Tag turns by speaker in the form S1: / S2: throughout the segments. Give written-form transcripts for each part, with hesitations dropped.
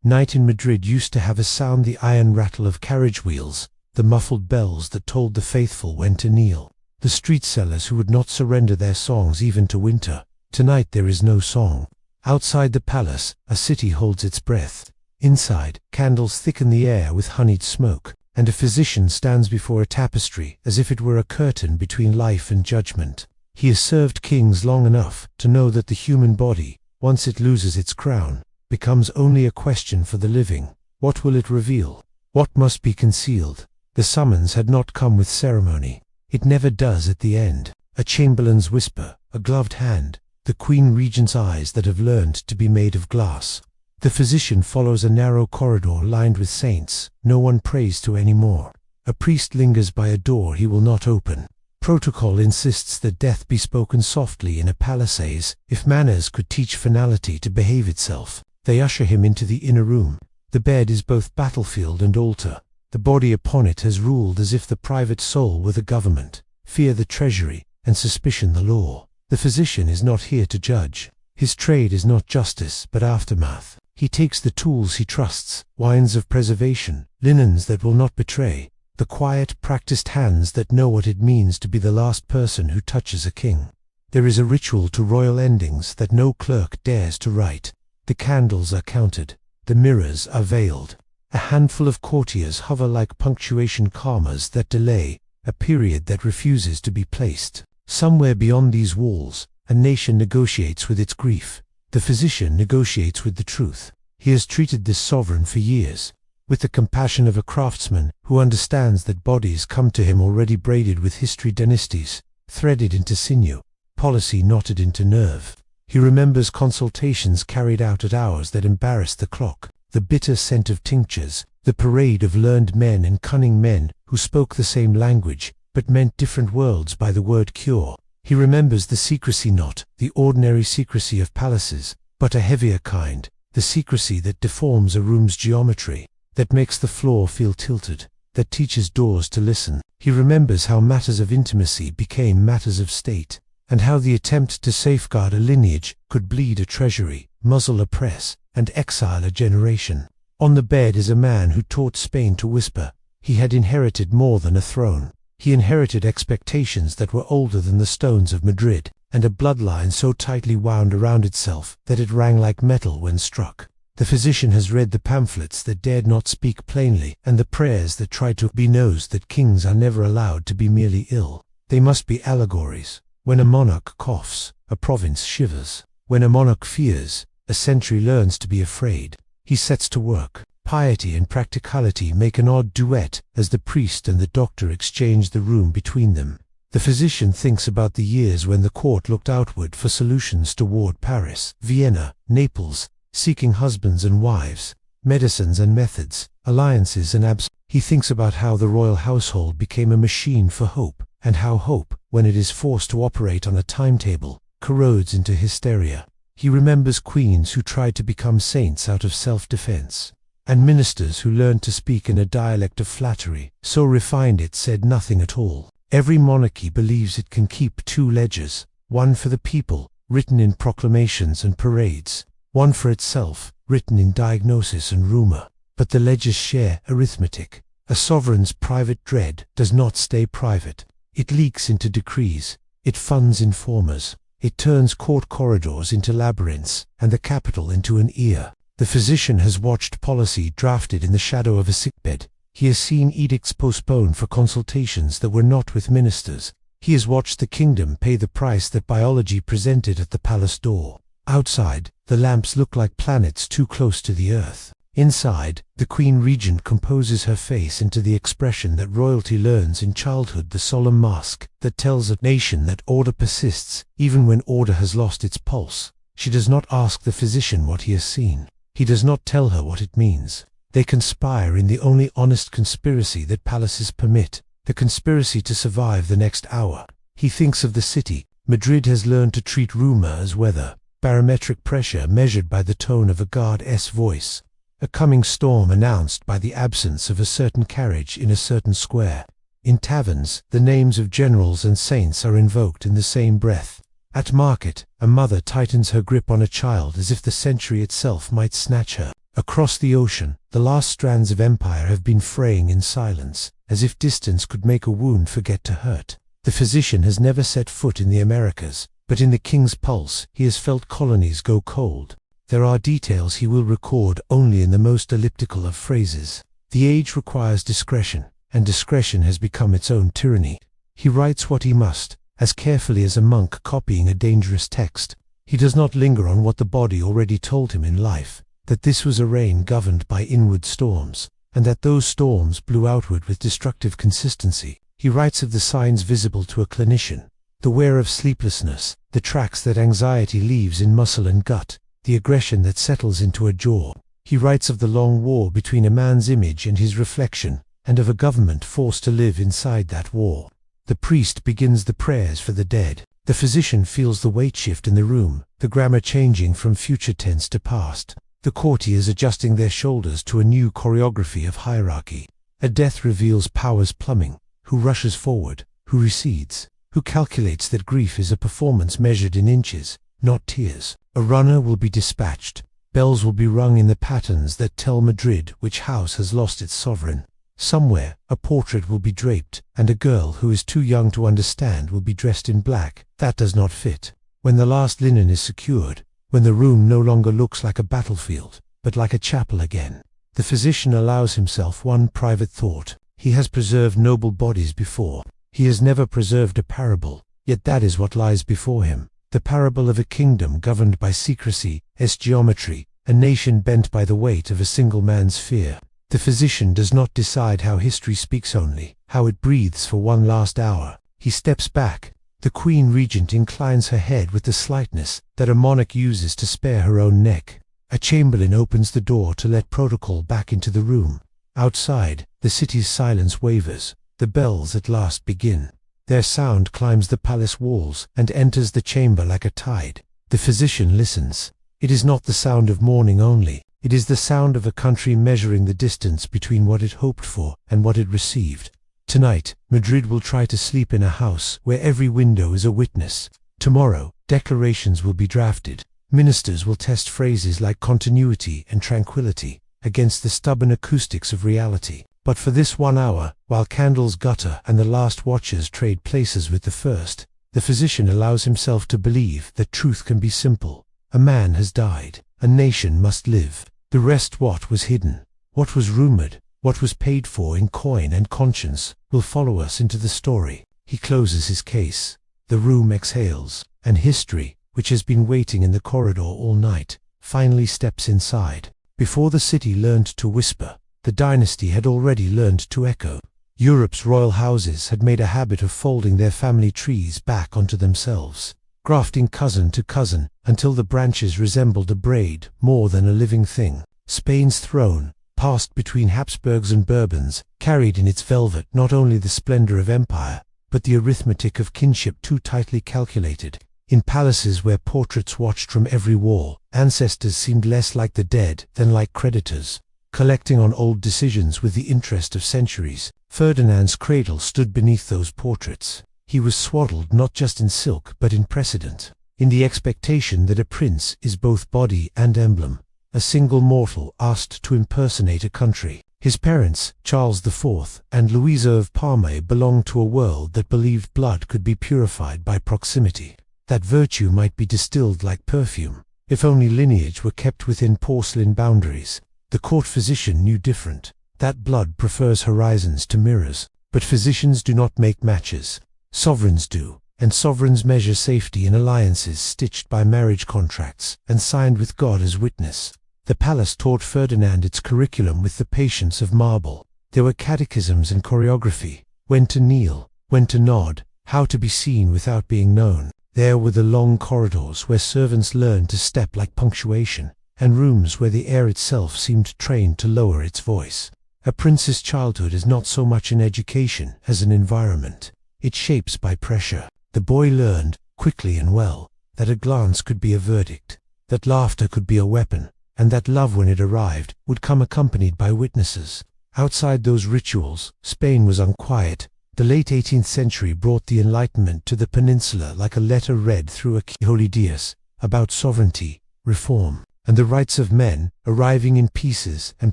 S1: Night in Madrid used to have a sound, the iron rattle of carriage wheels, the muffled bells that told the faithful when to kneel, the street sellers who would not surrender their songs even to winter. Tonight there is no song. Outside the palace, a city holds its breath. Inside, candles thicken the air with honeyed smoke, and a physician stands before a tapestry as if it were a curtain between life and judgment. He has served kings long enough to know that the human body, once it loses its crown, becomes only a question for the living. What will it reveal? What must be concealed? The summons had not come with ceremony. It never does at the end. A chamberlain's whisper, a gloved hand, the Queen Regent's eyes that have learned to be made of glass. The physician follows a narrow corridor lined with saints no one prays to anymore. A priest lingers by a door he will not open. Protocol insists that death be spoken softly in a palisades. If manners could teach finality to behave itself, they usher him into the inner room. The bed is both battlefield and altar. The body upon it has ruled as if the private soul were the government, fear the treasury, and suspicion the law. The physician is not here to judge. His trade is not justice, but aftermath. He takes the tools he trusts, wines of preservation, linens that will not betray, the quiet, practiced hands that know what it means to be the last person who touches a king. There is a ritual to royal endings that no clerk dares to write. The candles are counted. The mirrors are veiled. A handful of courtiers hover like punctuation commas that delay a period that refuses to be placed. Somewhere beyond these walls, a nation negotiates with its grief. The physician negotiates with the truth. He has treated this sovereign for years, with the compassion of a craftsman who understands that bodies come to him already braided with history, dynasties, threaded into sinew, policy knotted into nerve. He remembers consultations carried out at hours that embarrassed the clock, the bitter scent of tinctures, the parade of learned men and cunning men who spoke the same language, but meant different worlds by the word cure. He remembers the secrecy, not the ordinary secrecy of palaces, but a heavier kind, the secrecy that deforms a room's geometry, that makes the floor feel tilted, that teaches doors to listen. He remembers how matters of intimacy became matters of state, and how the attempt to safeguard a lineage could bleed a treasury, muzzle a press, and exile a generation. On the bed is a man who taught Spain to whisper. He had inherited more than a throne. He inherited expectations that were older than the stones of Madrid, and a bloodline so tightly wound around itself that it rang like metal when struck. The physician has read the pamphlets that dared not speak plainly, and the prayers that tried to be knows that kings are never allowed to be merely ill. They must be allegories. When a monarch coughs, a province shivers. When a monarch fears, a century learns to be afraid. He sets to work. Piety and practicality make an odd duet as the priest and the doctor exchange the room between them. The physician thinks about the years when the court looked outward for solutions toward Paris, Vienna, Naples, seeking husbands and wives, medicines and methods, alliances and He thinks about how the royal household became a machine for hope, and how hope, when it is forced to operate on a timetable, corrodes into hysteria. He remembers queens who tried to become saints out of self-defense, and ministers who learned to speak in a dialect of flattery, so refined it said nothing at all. Every monarchy believes it can keep two ledgers, one for the people, written in proclamations and parades, one for itself, written in diagnosis and rumor. But the ledgers share arithmetic. A sovereign's private dread does not stay private. It leaks into decrees. It funds informers. It turns court corridors into labyrinths, and the capital into an ear. The physician has watched policy drafted in the shadow of a sickbed. He has seen edicts postponed for consultations that were not with ministers. He has watched the kingdom pay the price that biology presented at the palace door. Outside, the lamps look like planets too close to the earth. Inside, the Queen Regent composes her face into the expression that royalty learns in childhood, the solemn mask that tells a nation that order persists even when order has lost its pulse. She does not ask the physician what he has seen. He does not tell her what it means. They conspire in the only honest conspiracy that palaces permit, the conspiracy to survive the next hour. He thinks of the city. Madrid has learned to treat rumor as weather, barometric pressure measured by the tone of a guard's voice, a coming storm announced by the absence of a certain carriage in a certain square. In taverns, the names of generals and saints are invoked in the same breath. At market, a mother tightens her grip on a child as if the century itself might snatch her. Across the ocean, the last strands of empire have been fraying in silence, as if distance could make a wound forget to hurt. The physician has never set foot in the Americas, but in the king's pulse he has felt colonies go cold. There are details he will record only in the most elliptical of phrases. The age requires discretion, and discretion has become its own tyranny. He writes what he must, as carefully as a monk copying a dangerous text. He does not linger on what the body already told him in life, that this was a reign governed by inward storms, and that those storms blew outward with destructive consistency. He writes of the signs visible to a clinician, the wear of sleeplessness, the tracks that anxiety leaves in muscle and gut, the aggression that settles into a jaw. He writes of the long war between a man's image and his reflection, and of a government forced to live inside that war. The priest begins the prayers for the dead. The physician feels the weight shift in the room, the grammar changing from future tense to past. The courtiers adjusting their shoulders to a new choreography of hierarchy. A death reveals power's plumbing, who rushes forward, who recedes, who calculates that grief is a performance measured in inches, not tears. A runner will be dispatched. Bells will be rung in the patterns that tell Madrid which house has lost its sovereign. Somewhere, a portrait will be draped, and a girl who is too young to understand will be dressed in black. That does not fit. When the last linen is secured, when the room no longer looks like a battlefield, but like a chapel again, the physician allows himself one private thought. He has preserved noble bodies before. He has never preserved a parable, yet that is what lies before him. The parable of a kingdom governed by secrecy, geometry, a nation bent by the weight of a single man's fear. The physician does not decide how history speaks only, how it breathes for one last hour. He steps back. The queen regent inclines her head with the slightness that a monarch uses to spare her own neck. A chamberlain opens the door to let protocol back into the room. Outside, the city's silence wavers. The bells at last begin. Their sound climbs the palace walls and enters the chamber like a tide. The physician listens. It is not the sound of mourning only. It is the sound of a country measuring the distance between what it hoped for and what it received. Tonight, Madrid will try to sleep in a house where every window is a witness. Tomorrow, declarations will be drafted. Ministers will test phrases like continuity and tranquility against the stubborn acoustics of reality. But for this 1 hour, while candles gutter and the last watchers trade places with the first, the physician allows himself to believe that truth can be simple. A man has died. A nation must live. The rest, what was hidden, what was rumored, what was paid for in coin and conscience, will follow us into the story. He closes his case. The room exhales, and history, which has been waiting in the corridor all night, finally steps inside. Before the city learned to whisper, the dynasty had already learned to echo. Europe's royal houses had made a habit of folding their family trees back onto themselves, grafting cousin to cousin, until the branches resembled a braid more than a living thing. Spain's throne, passed between Habsburgs and Bourbons, carried in its velvet not only the splendor of empire, but the arithmetic of kinship too tightly calculated. In palaces where portraits watched from every wall, ancestors seemed less like the dead than like creditors, collecting on old decisions with the interest of centuries. Ferdinand's cradle stood beneath those portraits. He was swaddled not just in silk but in precedent, in the expectation that a prince is both body and emblem, a single mortal asked to impersonate a country. His parents, Charles IV and Louisa of Parma, belonged to a world that believed blood could be purified by proximity, that virtue might be distilled like perfume, if only lineage were kept within porcelain boundaries. The court physician knew different, that blood prefers horizons to mirrors. But physicians do not make matches. Sovereigns do, and sovereigns measure safety in alliances stitched by marriage contracts and signed with God as witness. The palace taught Ferdinand its curriculum with the patience of marble. There were catechisms and choreography, when to kneel, when to nod, how to be seen without being known. There were the long corridors where servants learned to step like punctuation, and rooms where the air itself seemed trained to lower its voice. A prince's childhood is not so much an education as an environment. It shapes by pressure. The boy learned, quickly and well, that a glance could be a verdict, that laughter could be a weapon, and that love, when it arrived, would come accompanied by witnesses. Outside those rituals, Spain was unquiet. The late 18th century brought the Enlightenment to the peninsula like a letter read through a keyhole. Ideas about sovereignty, reform, and the rights of men, arriving in pieces and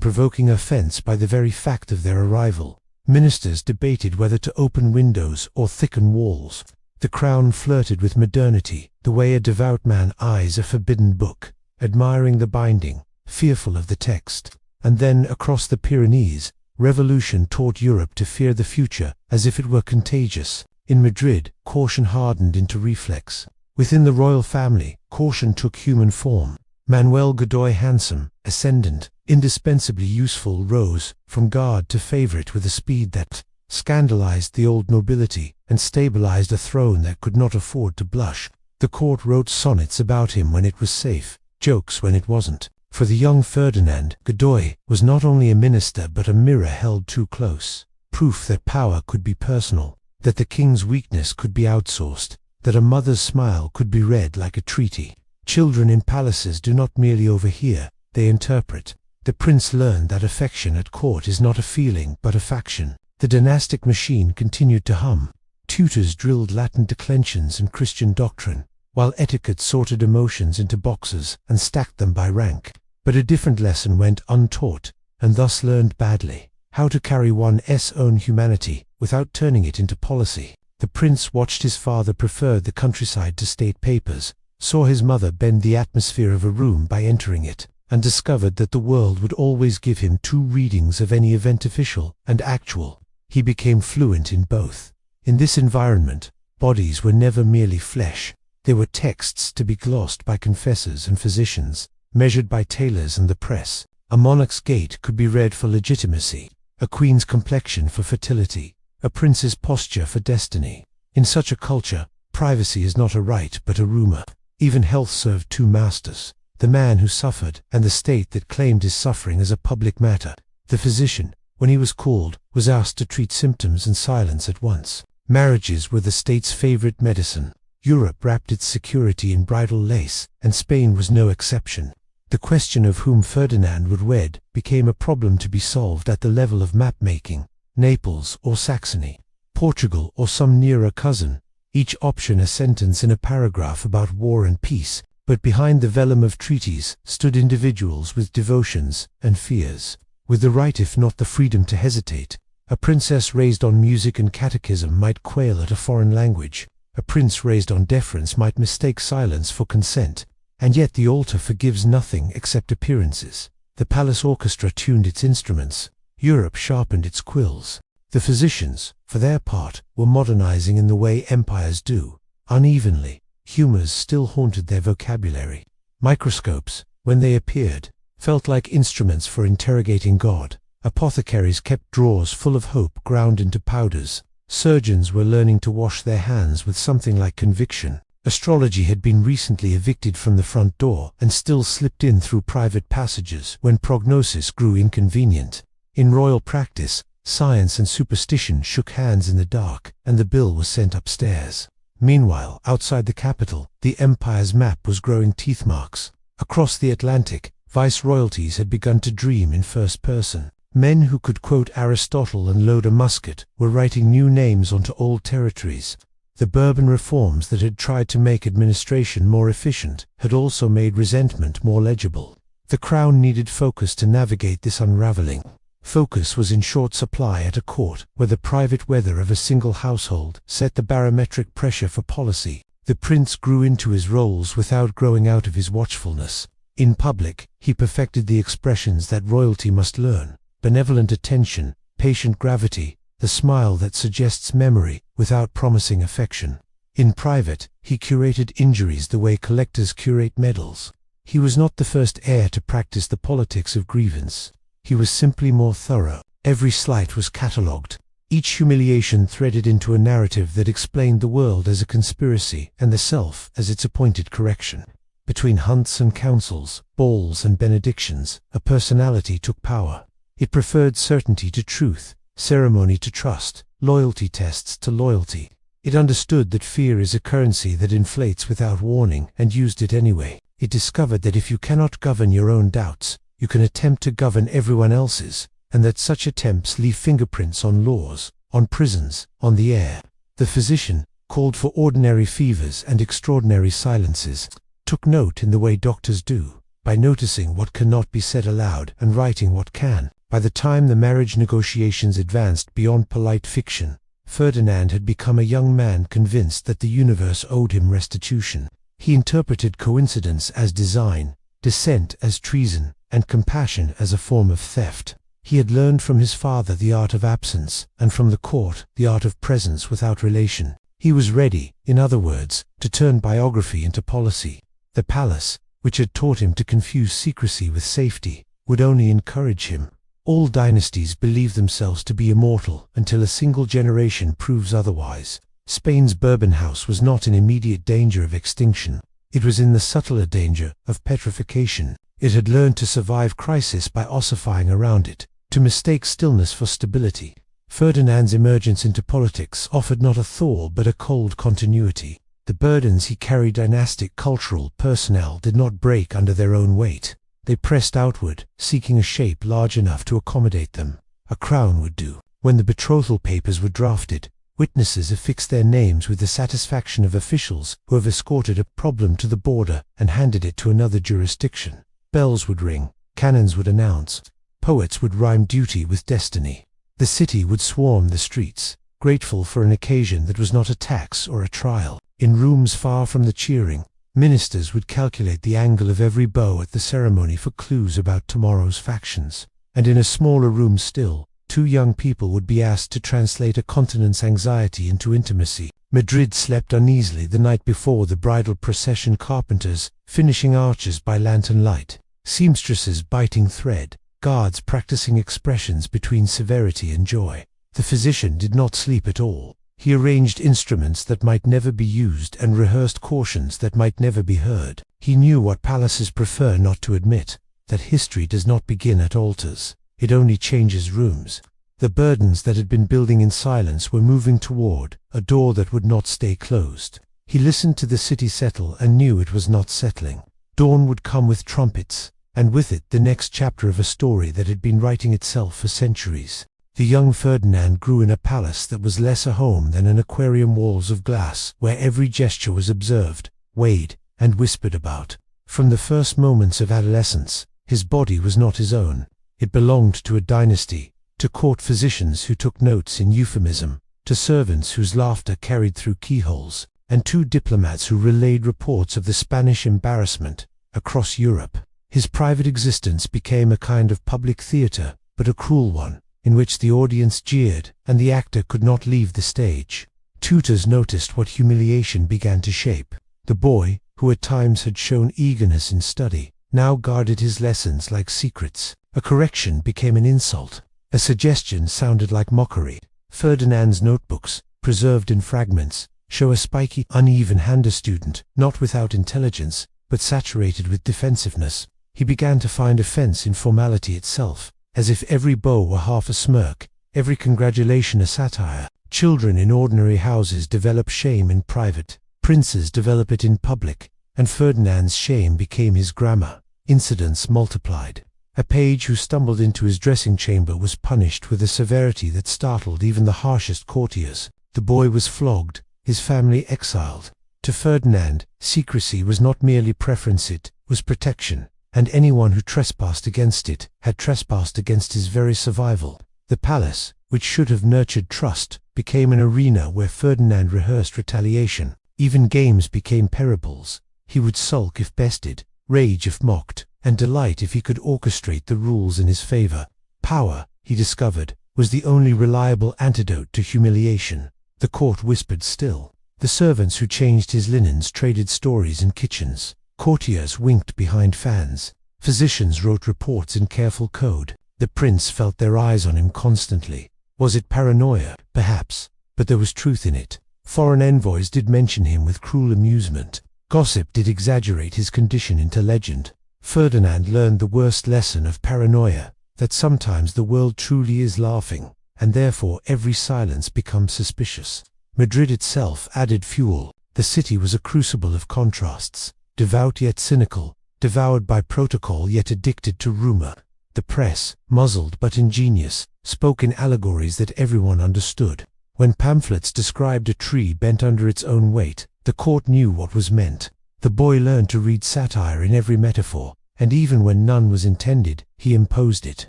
S1: provoking offense by the very fact of their arrival. Ministers debated whether to open windows or thicken walls. The crown flirted with modernity, the way a devout man eyes a forbidden book, admiring the binding, fearful of the text. And then, across the Pyrenees, revolution taught Europe to fear the future as if it were contagious. In Madrid, caution hardened into reflex. Within the royal family, caution took human form. Manuel Godoy, handsome, ascendant, indispensably useful, rose from guard to favorite with a speed that scandalized the old nobility and stabilized a throne that could not afford to blush. The court wrote sonnets about him when it was safe, jokes when it wasn't. For the young Ferdinand, Godoy was not only a minister but a mirror held too close, proof that power could be personal, that the king's weakness could be outsourced, that a mother's smile could be read like a treaty. Children in palaces do not merely overhear, they interpret. The prince learned that affection at court is not a feeling but a faction. The dynastic machine continued to hum. Tutors drilled Latin declensions and Christian doctrine, while etiquette sorted emotions into boxes and stacked them by rank. But a different lesson went untaught, and thus learned badly: how to carry one's own humanity without turning it into policy. The prince watched his father prefer the countryside to state papers, saw his mother bend the atmosphere of a room by entering it, and discovered that the world would always give him two readings of any event, official and actual. He became fluent in both. In this environment, bodies were never merely flesh. They were texts to be glossed by confessors and physicians, measured by tailors and the press. A monarch's gait could be read for legitimacy, a queen's complexion for fertility, a prince's posture for destiny. In such a culture, privacy is not a right but a rumor. Even health served two masters: the man who suffered and the state that claimed his suffering as a public matter. The physician, when he was called, was asked to treat symptoms and silence at once. Marriages were the state's favorite medicine. Europe wrapped its security in bridal lace, and Spain was no exception. The question of whom Ferdinand would wed became a problem to be solved at the level of map-making: Naples or Saxony, Portugal or some nearer cousin, each option a sentence in a paragraph about war and peace. But behind the vellum of treaties stood individuals with devotions and fears, with the right if not the freedom to hesitate. A princess raised on music and catechism might quail at a foreign language. A prince raised on deference might mistake silence for consent. And yet the altar forgives nothing except appearances. The palace orchestra tuned its instruments. Europe sharpened its quills. The physicians, for their part, were modernizing in the way empires do, unevenly. Humors still haunted their vocabulary. Microscopes, when they appeared, felt like instruments for interrogating God. Apothecaries kept drawers full of hope ground into powders. Surgeons were learning to wash their hands with something like conviction. Astrology had been recently evicted from the front door and still slipped in through private passages when prognosis grew inconvenient. In royal practice, science and superstition shook hands in the dark, and the bill was sent upstairs. Meanwhile, outside the capital, the empire's map was growing teeth marks. Across the Atlantic, viceroyalties had begun to dream in first person. Men who could quote Aristotle and load a musket were writing new names onto old territories. The Bourbon reforms that had tried to make administration more efficient had also made resentment more legible. The crown needed focus to navigate this unraveling. Focus was in short supply at a court where the private weather of a single household set the barometric pressure for policy. The prince grew into his roles without growing out of his watchfulness. In public, he perfected the expressions that royalty must learn: benevolent attention, patient gravity, the smile that suggests memory without promising affection. In private, he curated injuries the way collectors curate medals. He was not the first heir to practice the politics of grievance. He was simply more thorough. Every slight was catalogued, each humiliation threaded into a narrative that explained the world as a conspiracy and the self as its appointed correction. Between hunts and councils, balls and benedictions, a personality took power. It preferred certainty to truth, ceremony to trust, loyalty tests to loyalty. It understood that fear is a currency that inflates without warning, and used it anyway. It discovered that if you cannot govern your own doubts, you can attempt to govern everyone else's, and that such attempts leave fingerprints on laws, on prisons, on the air. The physician, called for ordinary fevers and extraordinary silences, took note in the way doctors do. by noticing what cannot be said aloud and writing what can. By the time the marriage negotiations advanced beyond polite fiction, Ferdinand had become a young man convinced that the universe owed him restitution. He interpreted coincidence as design, dissent as treason, and compassion as a form of theft. He had learned from his father the art of absence, and from the court the art of presence without relation. He was ready, in other words, to turn biography into policy. The palace, which had taught him to confuse secrecy with safety, would only encourage him. All dynasties believe themselves to be immortal until a single generation proves otherwise. Spain's Bourbon house was not in immediate danger of extinction. It was in the subtler danger of petrification. It had learned to survive crisis by ossifying around it, to mistake stillness for stability. Ferdinand's emergence into politics offered not a thaw but a cold continuity. The burdens he carried, dynastic, cultural, personnel, did not break under their own weight. They pressed outward, seeking a shape large enough to accommodate them. A crown would do. When the betrothal papers were drafted, witnesses affixed their names with the satisfaction of officials who have escorted a problem to the border and handed it to another jurisdiction. Bells would ring, cannons would announce, poets would rhyme duty with destiny. The city would swarm the streets, grateful for an occasion that was not a tax or a trial. In rooms far from the cheering, ministers would calculate the angle of every bow at the ceremony for clues about tomorrow's factions. And in a smaller room still, two young people would be asked to translate a continent's anxiety into intimacy. Madrid slept uneasily the night before the bridal procession, carpenters finishing arches by lantern light, seamstresses biting thread, guards practicing expressions between severity and joy. The physician did not sleep at all. He arranged instruments that might never be used and rehearsed cautions that might never be heard. He knew what palaces prefer not to admit, that history does not begin at altars. It only changes rooms. The burdens that had been building in silence were moving toward a door that would not stay closed. He listened to the city settle and knew it was not settling. Dawn would come with trumpets, and with it the next chapter of a story that had been writing itself for centuries. The young Ferdinand grew in a palace that was less a home than an aquarium, walls of glass, where every gesture was observed, weighed, and whispered about. From the first moments of adolescence, his body was not his own. It belonged to a dynasty, to court physicians who took notes in euphemism, to servants whose laughter carried through keyholes, and to diplomats who relayed reports of the Spanish embarrassment across Europe. His private existence became a kind of public theatre, but a cruel one, in which the audience jeered and the actor could not leave the stage. Tutors noticed what humiliation began to shape. The boy, who at times had shown eagerness in study, now guarded his lessons like secrets. A correction became an insult. A suggestion sounded like mockery. Ferdinand's notebooks, preserved in fragments, show a spiky, uneven-handed student, not without intelligence, but saturated with defensiveness. He began to find offense in formality itself, as if every bow were half a smirk, every congratulation a satire. Children in ordinary houses develop shame in private, princes develop it in public, and Ferdinand's shame became his grammar. Incidents multiplied. A page who stumbled into his dressing chamber was punished with a severity that startled even the harshest courtiers. The boy was flogged, his family exiled. To Ferdinand, secrecy was not merely preference, it was protection, and anyone who trespassed against it had trespassed against his very survival. The palace, which should have nurtured trust, became an arena where Ferdinand rehearsed retaliation. Even games became parables. He would sulk if bested, rage if mocked, and delight if he could orchestrate the rules in his favor. Power, he discovered, was the only reliable antidote to humiliation. The court whispered still. The servants who changed his linens traded stories in kitchens. Courtiers winked behind fans. Physicians wrote reports in careful code. The prince felt their eyes on him constantly. Was it paranoia? Perhaps. But there was truth in it. Foreign envoys did mention him with cruel amusement. Gossip did exaggerate his condition into legend. Ferdinand learned the worst lesson of paranoia, that sometimes the world truly is laughing, and therefore every silence becomes suspicious. Madrid itself added fuel. The city was a crucible of contrasts. Devout yet cynical, devoured by protocol yet addicted to rumor. The press, muzzled but ingenious, spoke in allegories that everyone understood. When pamphlets described a tree bent under its own weight, the court knew what was meant. The boy learned to read satire in every metaphor, and even when none was intended, he imposed it.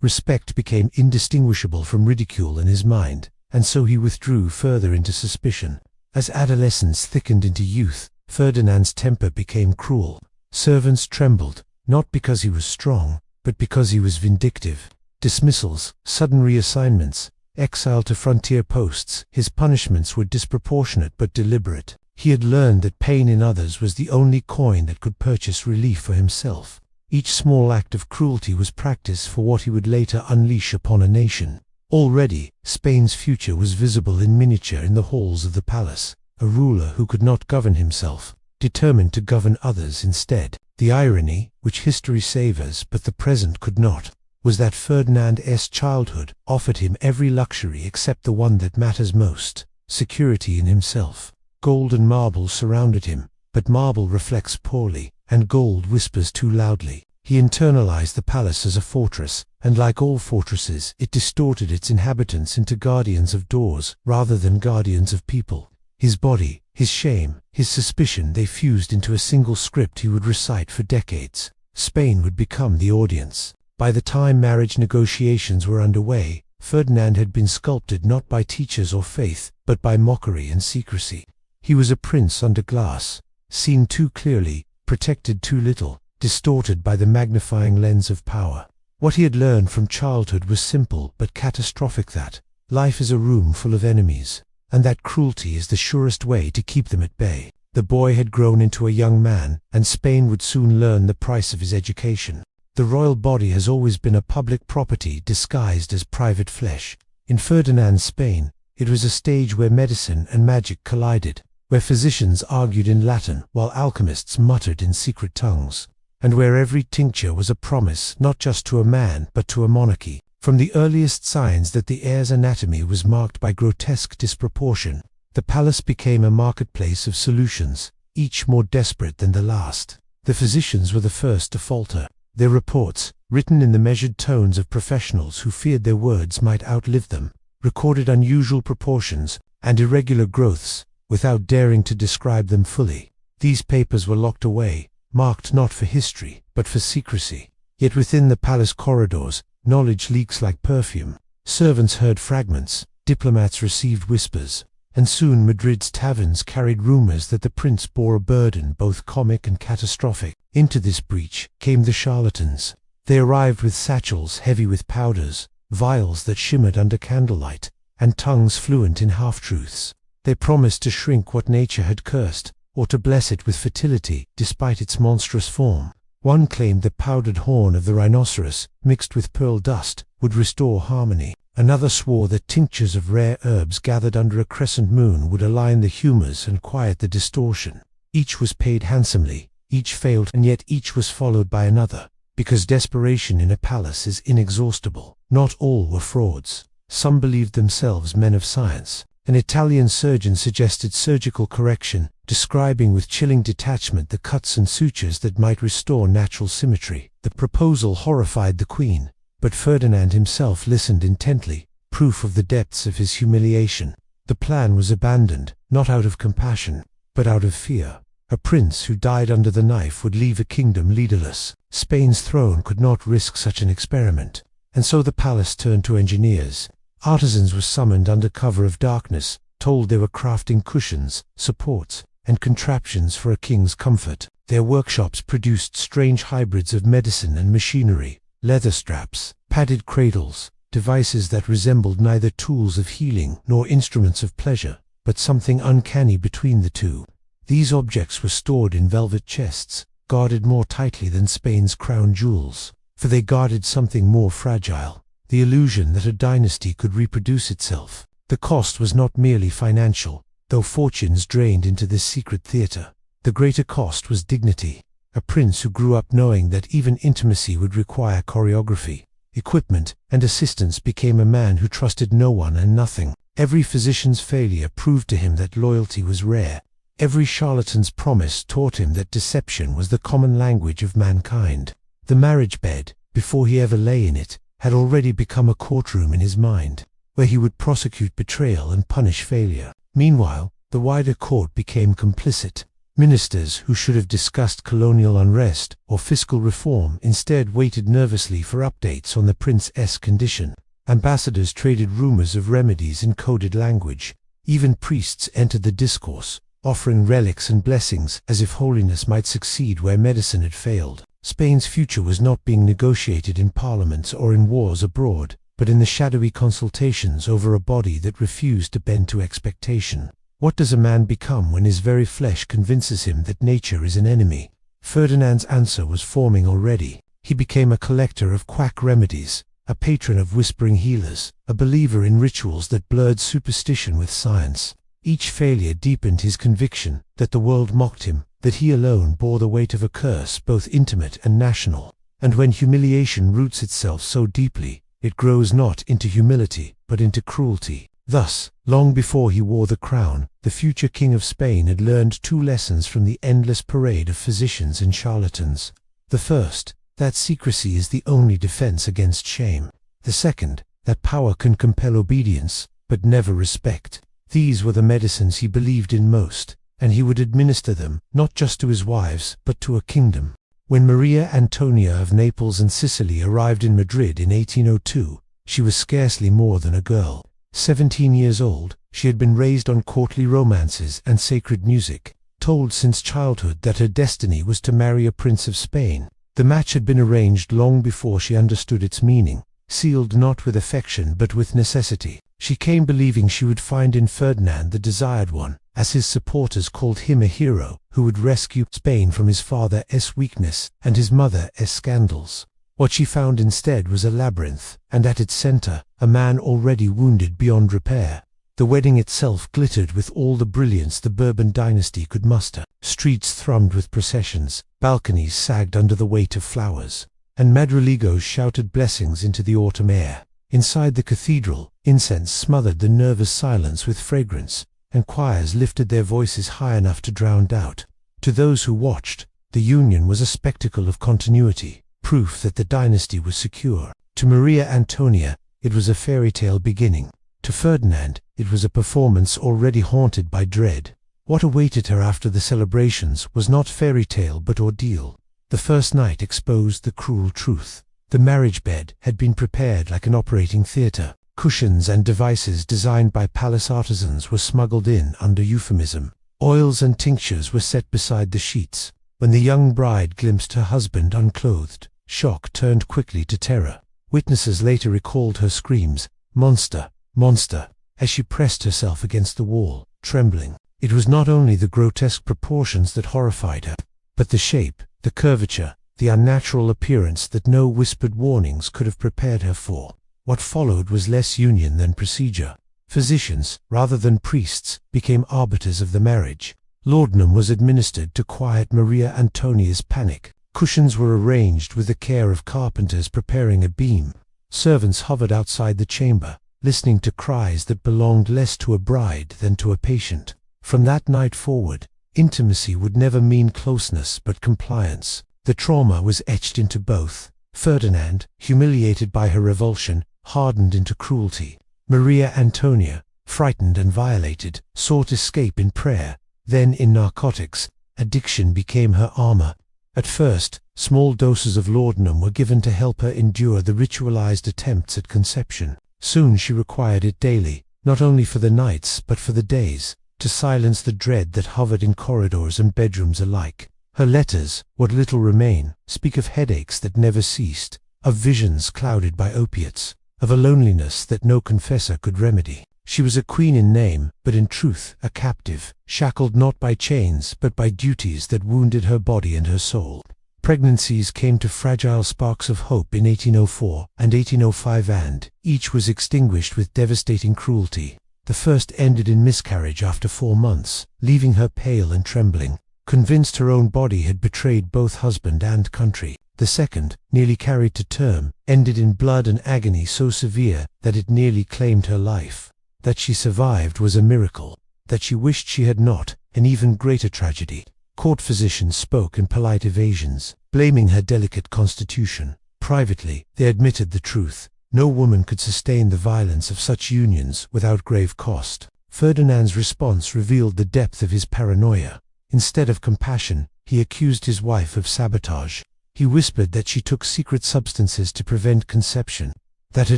S1: Respect became indistinguishable from ridicule in his mind, and so he withdrew further into suspicion. As adolescence thickened into youth, Ferdinand's temper became cruel. Servants trembled, not because he was strong, but because he was vindictive. Dismissals, sudden reassignments, exile to frontier posts, his punishments were disproportionate but deliberate. He had learned that pain in others was the only coin that could purchase relief for himself. Each small act of cruelty was practice for what he would later unleash upon a nation. Already, Spain's future was visible in miniature in the halls of the palace, a ruler who could not govern himself, determined to govern others instead. The irony, which history savors but the present could not, was that Ferdinand's childhood offered him every luxury except the one that matters most: security in himself. Gold and marble surrounded him, but marble reflects poorly, and gold whispers too loudly. He internalized the palace as a fortress, and like all fortresses, it distorted its inhabitants into guardians of doors rather than guardians of people. His body, his shame, his suspicion, they fused into a single script he would recite for decades. Spain would become the audience. By the time marriage negotiations were underway, Ferdinand had been sculpted not by teachers or faith, but by mockery and secrecy. He was a prince under glass, seen too clearly, protected too little, distorted by the magnifying lens of power. What he had learned from childhood was simple but catastrophic: that life is a room full of enemies, and that cruelty is the surest way to keep them at bay. The boy had grown into a young man, and Spain would soon learn the price of his education. The royal body has always been a public property disguised as private flesh. In Ferdinand's Spain, it was a stage where medicine and magic collided, where physicians argued in Latin while alchemists muttered in secret tongues, and where every tincture was a promise not just to a man but to a monarchy. From the earliest signs that the heir's anatomy was marked by grotesque disproportion, the palace became a marketplace of solutions, each more desperate than the last. The physicians were the first to falter. Their reports, written in the measured tones of professionals who feared their words might outlive them, recorded unusual proportions and irregular growths without daring to describe them fully. These papers were locked away, marked not for history, but for secrecy. Yet within the palace corridors, knowledge leaks like perfume. Servants heard fragments, diplomats received whispers, and soon Madrid's taverns carried rumors that the prince bore a burden both comic and catastrophic. Into this breach came the charlatans. They arrived with satchels heavy with powders, vials that shimmered under candlelight, and tongues fluent in half-truths. They promised to shrink what nature had cursed, or to bless it with fertility despite its monstrous form. One claimed the powdered horn of the rhinoceros, mixed with pearl dust, would restore harmony. Another swore that tinctures of rare herbs gathered under a crescent moon would align the humors and quiet the distortion. Each was paid handsomely, each failed, and yet each was followed by another, because desperation in a palace is inexhaustible. Not all were frauds. Some believed themselves men of science. An Italian surgeon suggested surgical correction, describing with chilling detachment the cuts and sutures that might restore natural symmetry. The proposal horrified the queen, but Ferdinand himself listened intently, proof of the depths of his humiliation. The plan was abandoned, not out of compassion, but out of fear. A prince who died under the knife would leave a kingdom leaderless. Spain's throne could not risk such an experiment, and so the palace turned to engineers. Artisans were summoned under cover of darkness, told they were crafting cushions, supports, and contraptions for a king's comfort. Their workshops produced strange hybrids of medicine and machinery, leather straps, padded cradles, devices that resembled neither tools of healing nor instruments of pleasure, but something uncanny between the two. These objects were stored in velvet chests, guarded more tightly than Spain's crown jewels, for they guarded something more fragile: the illusion that a dynasty could reproduce itself. The cost was not merely financial, though fortunes drained into this secret theater. The greater cost was dignity. A prince who grew up knowing that even intimacy would require choreography, equipment, and assistance became a man who trusted no one and nothing. Every physician's failure proved to him that loyalty was rare. Every charlatan's promise taught him that deception was the common language of mankind. The marriage bed, before he ever lay in it, had already become a courtroom in his mind, where he would prosecute betrayal and punish failure. Meanwhile, the wider court became complicit. Ministers who should have discussed colonial unrest or fiscal reform instead waited nervously for updates on the prince's condition. Ambassadors traded rumors of remedies in coded language. Even priests entered the discourse, offering relics and blessings as if holiness might succeed where medicine had failed. Spain's future was not being negotiated in parliaments or in wars abroad, but in the shadowy consultations over a body that refused to bend to expectation. What does a man become when his very flesh convinces him that nature is an enemy? Ferdinand's answer was forming already. He became a collector of quack remedies, a patron of whispering healers, a believer in rituals that blurred superstition with science. Each failure deepened his conviction that the world mocked him, that he alone bore the weight of a curse both intimate and national. And when humiliation roots itself so deeply, it grows not into humility, but into cruelty. Thus, long before he wore the crown, the future King of Spain had learned two lessons from the endless parade of physicians and charlatans. The first, that secrecy is the only defense against shame. The second, that power can compel obedience, but never respect. These were the medicines he believed in most, and he would administer them, not just to his wives, but to a kingdom. When Maria Antonia of Naples and Sicily arrived in Madrid in 1802, she was scarcely more than a girl. 17 years old, she had been raised on courtly romances and sacred music, told since childhood that her destiny was to marry a prince of Spain. The match had been arranged long before she understood its meaning, sealed not with affection but with necessity. She came believing she would find in Ferdinand the desired one, as his supporters called him a hero, who would rescue Spain from his father's weakness and his mother's scandals. What she found instead was a labyrinth, and at its center, a man already wounded beyond repair. The wedding itself glittered with all the brilliance the Bourbon dynasty could muster. Streets thrummed with processions, balconies sagged under the weight of flowers, and madrigals shouted blessings into the autumn air. Inside the cathedral, incense smothered the nervous silence with fragrance, and choirs lifted their voices high enough to drown doubt. To those who watched, the union was a spectacle of continuity, proof that the dynasty was secure. To Maria Antonia, it was a fairy tale beginning. To Ferdinand, it was a performance already haunted by dread. What awaited her after the celebrations was not fairy tale but ordeal. The first night exposed the cruel truth. The marriage bed had been prepared like an operating theatre. Cushions and devices designed by palace artisans were smuggled in under euphemism. Oils and tinctures were set beside the sheets. When the young bride glimpsed her husband unclothed, shock turned quickly to terror. Witnesses later recalled her screams, "Monster! Monster!" as she pressed herself against the wall, trembling. It was not only the grotesque proportions that horrified her, but the shape, the curvature, the unnatural appearance that no whispered warnings could have prepared her for. What followed was less union than procedure. Physicians, rather than priests, became arbiters of the marriage. Laudanum was administered to quiet Maria Antonia's panic. Cushions were arranged with the care of carpenters preparing a beam. Servants hovered outside the chamber, listening to cries that belonged less to a bride than to a patient. From that night forward, intimacy would never mean closeness but compliance. The trauma was etched into both. Ferdinand, humiliated by her revulsion, hardened into cruelty. Maria Antonia, frightened and violated, sought escape in prayer, then in narcotics. Addiction became her armor. At first, small doses of laudanum were given to help her endure the ritualized attempts at conception. Soon she required it daily, not only for the nights but for the days, to silence the dread that hovered in corridors and bedrooms alike. Her letters, what little remain, speak of headaches that never ceased, of visions clouded by opiates, of a loneliness that no confessor could remedy. She was a queen in name, but in truth a captive, shackled not by chains but by duties that wounded her body and her soul. Pregnancies came to fragile sparks of hope in 1804 and 1805 and, each was extinguished with devastating cruelty. The first ended in miscarriage after 4 months, leaving her pale and trembling, convinced her own body had betrayed both husband and country. The second, nearly carried to term, ended in blood and agony so severe that it nearly claimed her life. That she survived was a miracle. That she wished she had not, an even greater tragedy. Court physicians spoke in polite evasions, blaming her delicate constitution. Privately, they admitted the truth. No woman could sustain the violence of such unions without grave cost. Ferdinand's response revealed the depth of his paranoia. Instead of compassion, he accused his wife of sabotage. He whispered that she took secret substances to prevent conception, that her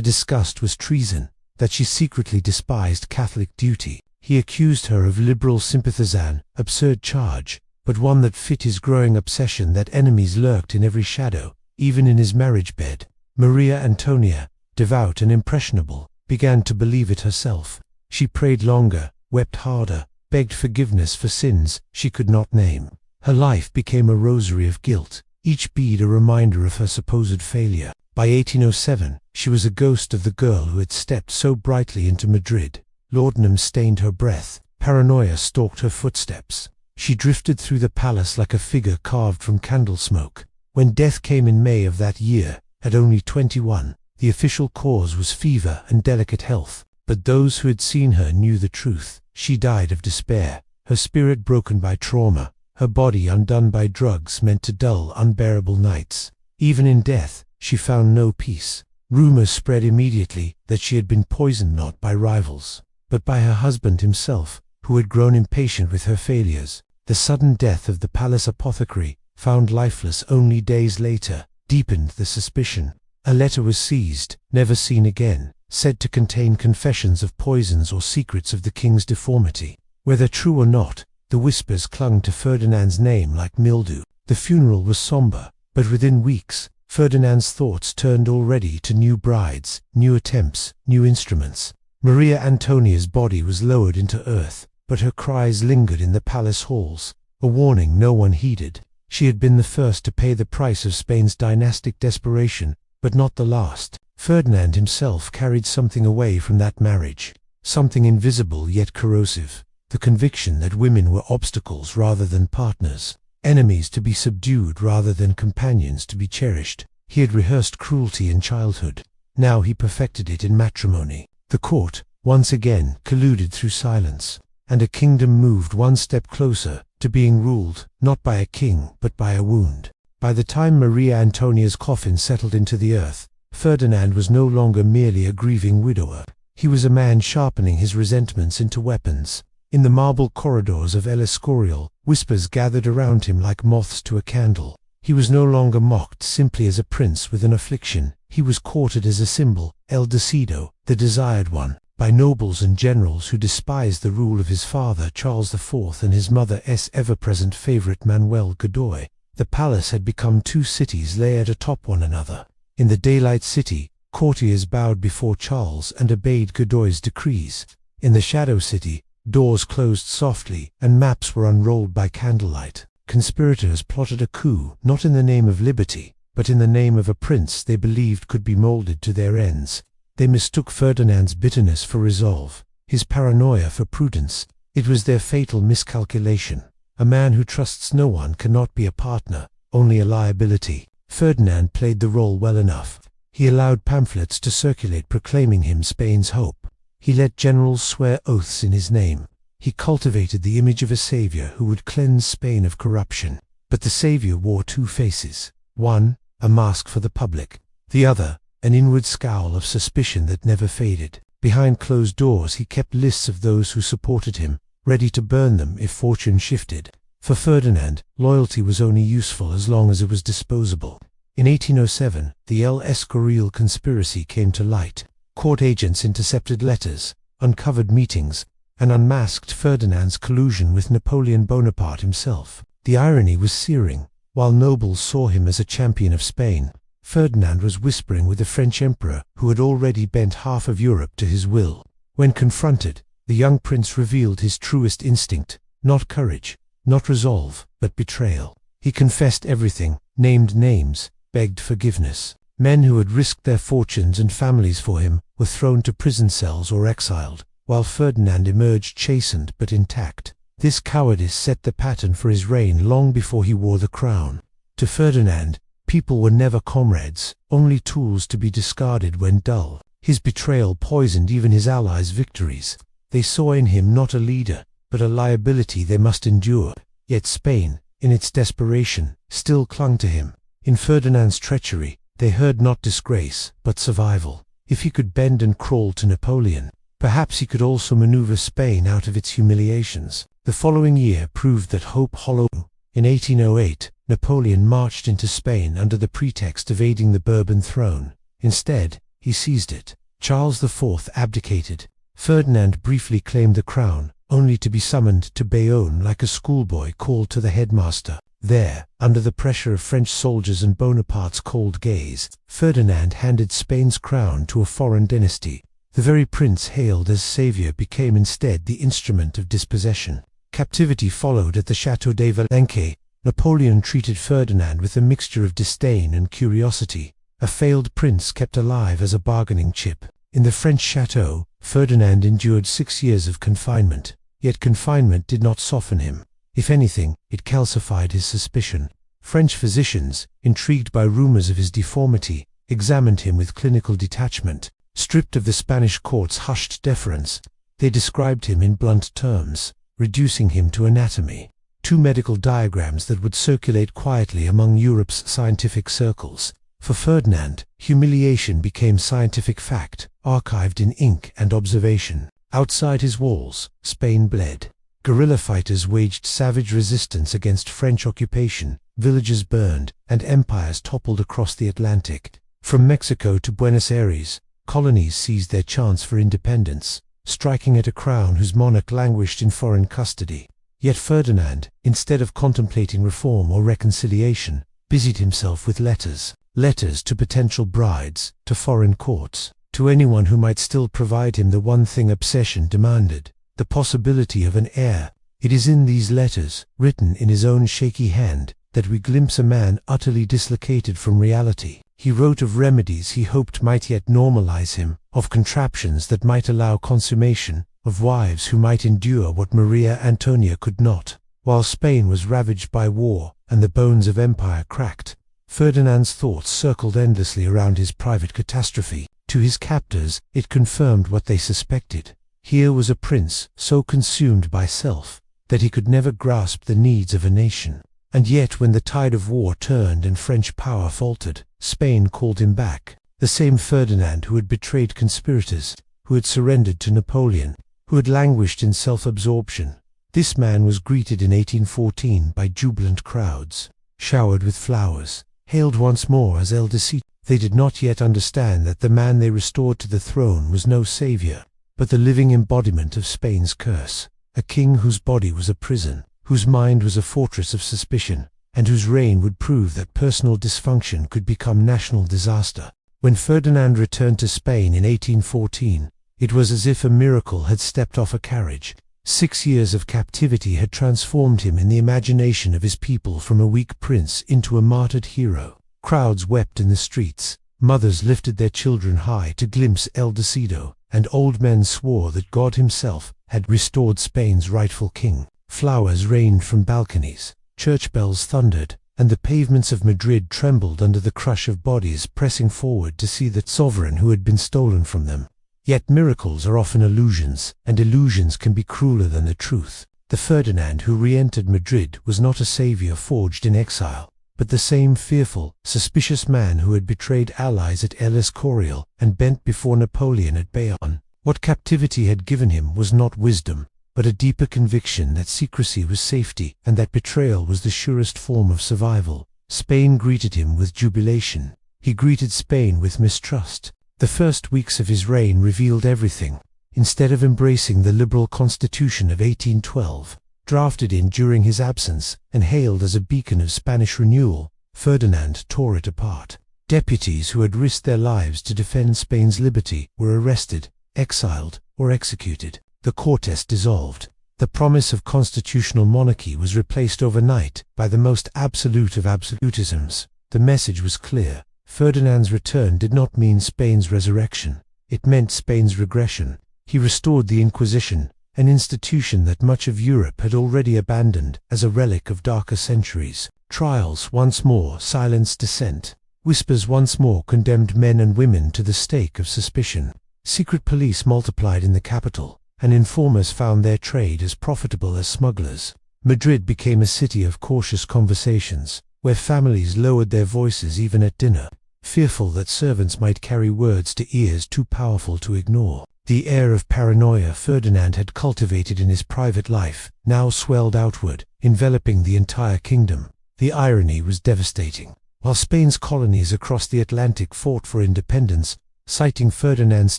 S1: disgust was treason, that she secretly despised Catholic duty. He accused her of liberal sympathizan, absurd charge, but one that fit his growing obsession that enemies lurked in every shadow, even in his marriage bed. Maria Antonia, devout and impressionable, began to believe it herself. She prayed longer, wept harder, begged forgiveness for sins she could not name. Her life became a rosary of guilt, each bead a reminder of her supposed failure. By 1807, she was a ghost of the girl who had stepped so brightly into Madrid. Laudanum stained her breath, paranoia stalked her footsteps. She drifted through the palace like a figure carved from candle smoke. When death came in May of that year, at only 21, the official cause was fever and delicate health. But those who had seen her knew the truth. She died of despair, her spirit broken by trauma, her body undone by drugs meant to dull unbearable nights. Even in death, she found no peace. Rumors spread immediately that she had been poisoned not by rivals, but by her husband himself, who had grown impatient with her failures. The sudden death of the palace apothecary, found lifeless only days later, deepened the suspicion. A letter was seized, never seen again, said to contain confessions of poisons or secrets of the king's deformity. Whether true or not, the whispers clung to Ferdinand's name like mildew. The funeral was somber, but within weeks, Ferdinand's thoughts turned already to new brides, new attempts, new instruments. Maria Antonia's body was lowered into earth, but her cries lingered in the palace halls, a warning no one heeded. She had been the first to pay the price of Spain's dynastic desperation, but not the last. Ferdinand himself carried something away from that marriage, something invisible yet corrosive, the conviction that women were obstacles rather than partners, enemies to be subdued rather than companions to be cherished. He had rehearsed cruelty in childhood. Now he perfected it in matrimony. The court, once again, colluded through silence, and a kingdom moved one step closer to being ruled, not by a king, but by a wound. By the time Maria Antonia's coffin settled into the earth, Ferdinand was no longer merely a grieving widower. He was a man sharpening his resentments into weapons. In the marble corridors of El Escorial, whispers gathered around him like moths to a candle. He was no longer mocked simply as a prince with an affliction. He was courted as a symbol, El Deseado, the desired one, by nobles and generals who despised the rule of his father Charles IV and his mother's ever-present favorite Manuel Godoy. The palace had become two cities layered atop one another. In the daylight city, courtiers bowed before Charles and obeyed Godoy's decrees. In the shadow city, doors closed softly and maps were unrolled by candlelight. Conspirators plotted a coup, not in the name of liberty, but in the name of a prince they believed could be molded to their ends. They mistook Ferdinand's bitterness for resolve, his paranoia for prudence. It was their fatal miscalculation. A man who trusts no one cannot be a partner, only a liability. Ferdinand played the role well enough. He allowed pamphlets to circulate proclaiming him Spain's hope. He let generals swear oaths in his name. He cultivated the image of a savior who would cleanse Spain of corruption. But the savior wore two faces. One, a mask for the public. The other, an inward scowl of suspicion that never faded. Behind closed doors he kept lists of those who supported him, ready to burn them if fortune shifted. For Ferdinand, loyalty was only useful as long as it was disposable. In 1807, the El Escorial conspiracy came to light. Court agents intercepted letters, uncovered meetings, and unmasked Ferdinand's collusion with Napoleon Bonaparte himself. The irony was searing. While nobles saw him as a champion of Spain, Ferdinand was whispering with the French emperor who had already bent half of Europe to his will. When confronted, the young prince revealed his truest instinct, not courage, not resolve, but betrayal. He confessed everything, named names, begged forgiveness. Men who had risked their fortunes and families for him were thrown to prison cells or exiled, while Ferdinand emerged chastened but intact. This cowardice set the pattern for his reign long before he wore the crown. To Ferdinand, people were never comrades, only tools to be discarded when dull. His betrayal poisoned even his allies' victories. They saw in him not a leader, but a liability they must endure. Yet Spain, in its desperation, still clung to him. In Ferdinand's treachery, they heard not disgrace, but survival. If he could bend and crawl to Napoleon, perhaps he could also maneuver Spain out of its humiliations. The following year proved that hope hollow. In 1808, Napoleon marched into Spain under the pretext of aiding the Bourbon throne. Instead, he seized it. Charles IV abdicated. Ferdinand briefly claimed the crown, only to be summoned to Bayonne like a schoolboy called to the headmaster. There, under the pressure of French soldiers and Bonaparte's cold gaze, Ferdinand handed Spain's crown to a foreign dynasty. The very prince hailed as savior became instead the instrument of dispossession. Captivity followed at the Château de Valençay. Napoleon treated Ferdinand with a mixture of disdain and curiosity, a failed prince kept alive as a bargaining chip. In the French chateau, Ferdinand endured 6 years of confinement, yet confinement did not soften him. If anything, it calcified his suspicion. French physicians, intrigued by rumors of his deformity, examined him with clinical detachment. Stripped of the Spanish court's hushed deference, they described him in blunt terms, reducing him to anatomy. 2 medical diagrams that would circulate quietly among Europe's scientific circles. For Ferdinand, humiliation became scientific fact, archived in ink and observation. Outside his walls, Spain bled. Guerrilla fighters waged savage resistance against French occupation, villages burned, and empires toppled across the Atlantic. From Mexico to Buenos Aires, colonies seized their chance for independence, striking at a crown whose monarch languished in foreign custody. Yet Ferdinand, instead of contemplating reform or reconciliation, busied himself with letters. Letters to potential brides, to foreign courts, to anyone who might still provide him the one thing obsession demanded, the possibility of an heir. It is in these letters, written in his own shaky hand, that we glimpse a man utterly dislocated from reality. He wrote of remedies he hoped might yet normalize him, of contraptions that might allow consummation, of wives who might endure what Maria Antonia could not. While Spain was ravaged by war, and the bones of empire cracked, Ferdinand's thoughts circled endlessly around his private catastrophe. To his captors, it confirmed what they suspected. Here was a prince so consumed by self that he could never grasp the needs of a nation. And yet when the tide of war turned and French power faltered, Spain called him back. The same Ferdinand who had betrayed conspirators, who had surrendered to Napoleon, who had languished in self-absorption. This man was greeted in 1814 by jubilant crowds, showered with flowers, hailed once more as El Deseado. They did not yet understand that the man they restored to the throne was no savior, but the living embodiment of Spain's curse, a king whose body was a prison, whose mind was a fortress of suspicion, and whose reign would prove that personal dysfunction could become national disaster. When Ferdinand returned to Spain in 1814, it was as if a miracle had stepped off a carriage. 6 years of captivity had transformed him in the imagination of his people from a weak prince into a martyred hero. Crowds wept in the streets, mothers lifted their children high to glimpse El Deseado, and old men swore that God himself had restored Spain's rightful king. Flowers rained from balconies, church bells thundered, and the pavements of Madrid trembled under the crush of bodies pressing forward to see the sovereign who had been stolen from them. Yet miracles are often illusions, and illusions can be crueler than the truth. The Ferdinand who re-entered Madrid was not a savior forged in exile, but the same fearful, suspicious man who had betrayed allies at El Escorial and bent before Napoleon at Bayonne. What captivity had given him was not wisdom, but a deeper conviction that secrecy was safety and that betrayal was the surest form of survival. Spain greeted him with jubilation. He greeted Spain with mistrust. The first weeks of his reign revealed everything. Instead of embracing the liberal constitution of 1812, drafted in during his absence and hailed as a beacon of Spanish renewal, Ferdinand tore it apart. Deputies who had risked their lives to defend Spain's liberty were arrested, exiled, or executed. The Cortes dissolved. The promise of constitutional monarchy was replaced overnight by the most absolute of absolutisms. The message was clear. Ferdinand's return did not mean Spain's resurrection. It meant Spain's regression. He restored the Inquisition, an institution that much of Europe had already abandoned as a relic of darker centuries. Trials once more silenced dissent. Whispers once more condemned men and women to the stake of suspicion. Secret police multiplied in the capital, and informers found their trade as profitable as smugglers. Madrid became a city of cautious conversations, where families lowered their voices even at dinner, fearful that servants might carry words to ears too powerful to ignore. The air of paranoia Ferdinand had cultivated in his private life now swelled outward, enveloping the entire kingdom. The irony was devastating. While Spain's colonies across the Atlantic fought for independence, citing Ferdinand's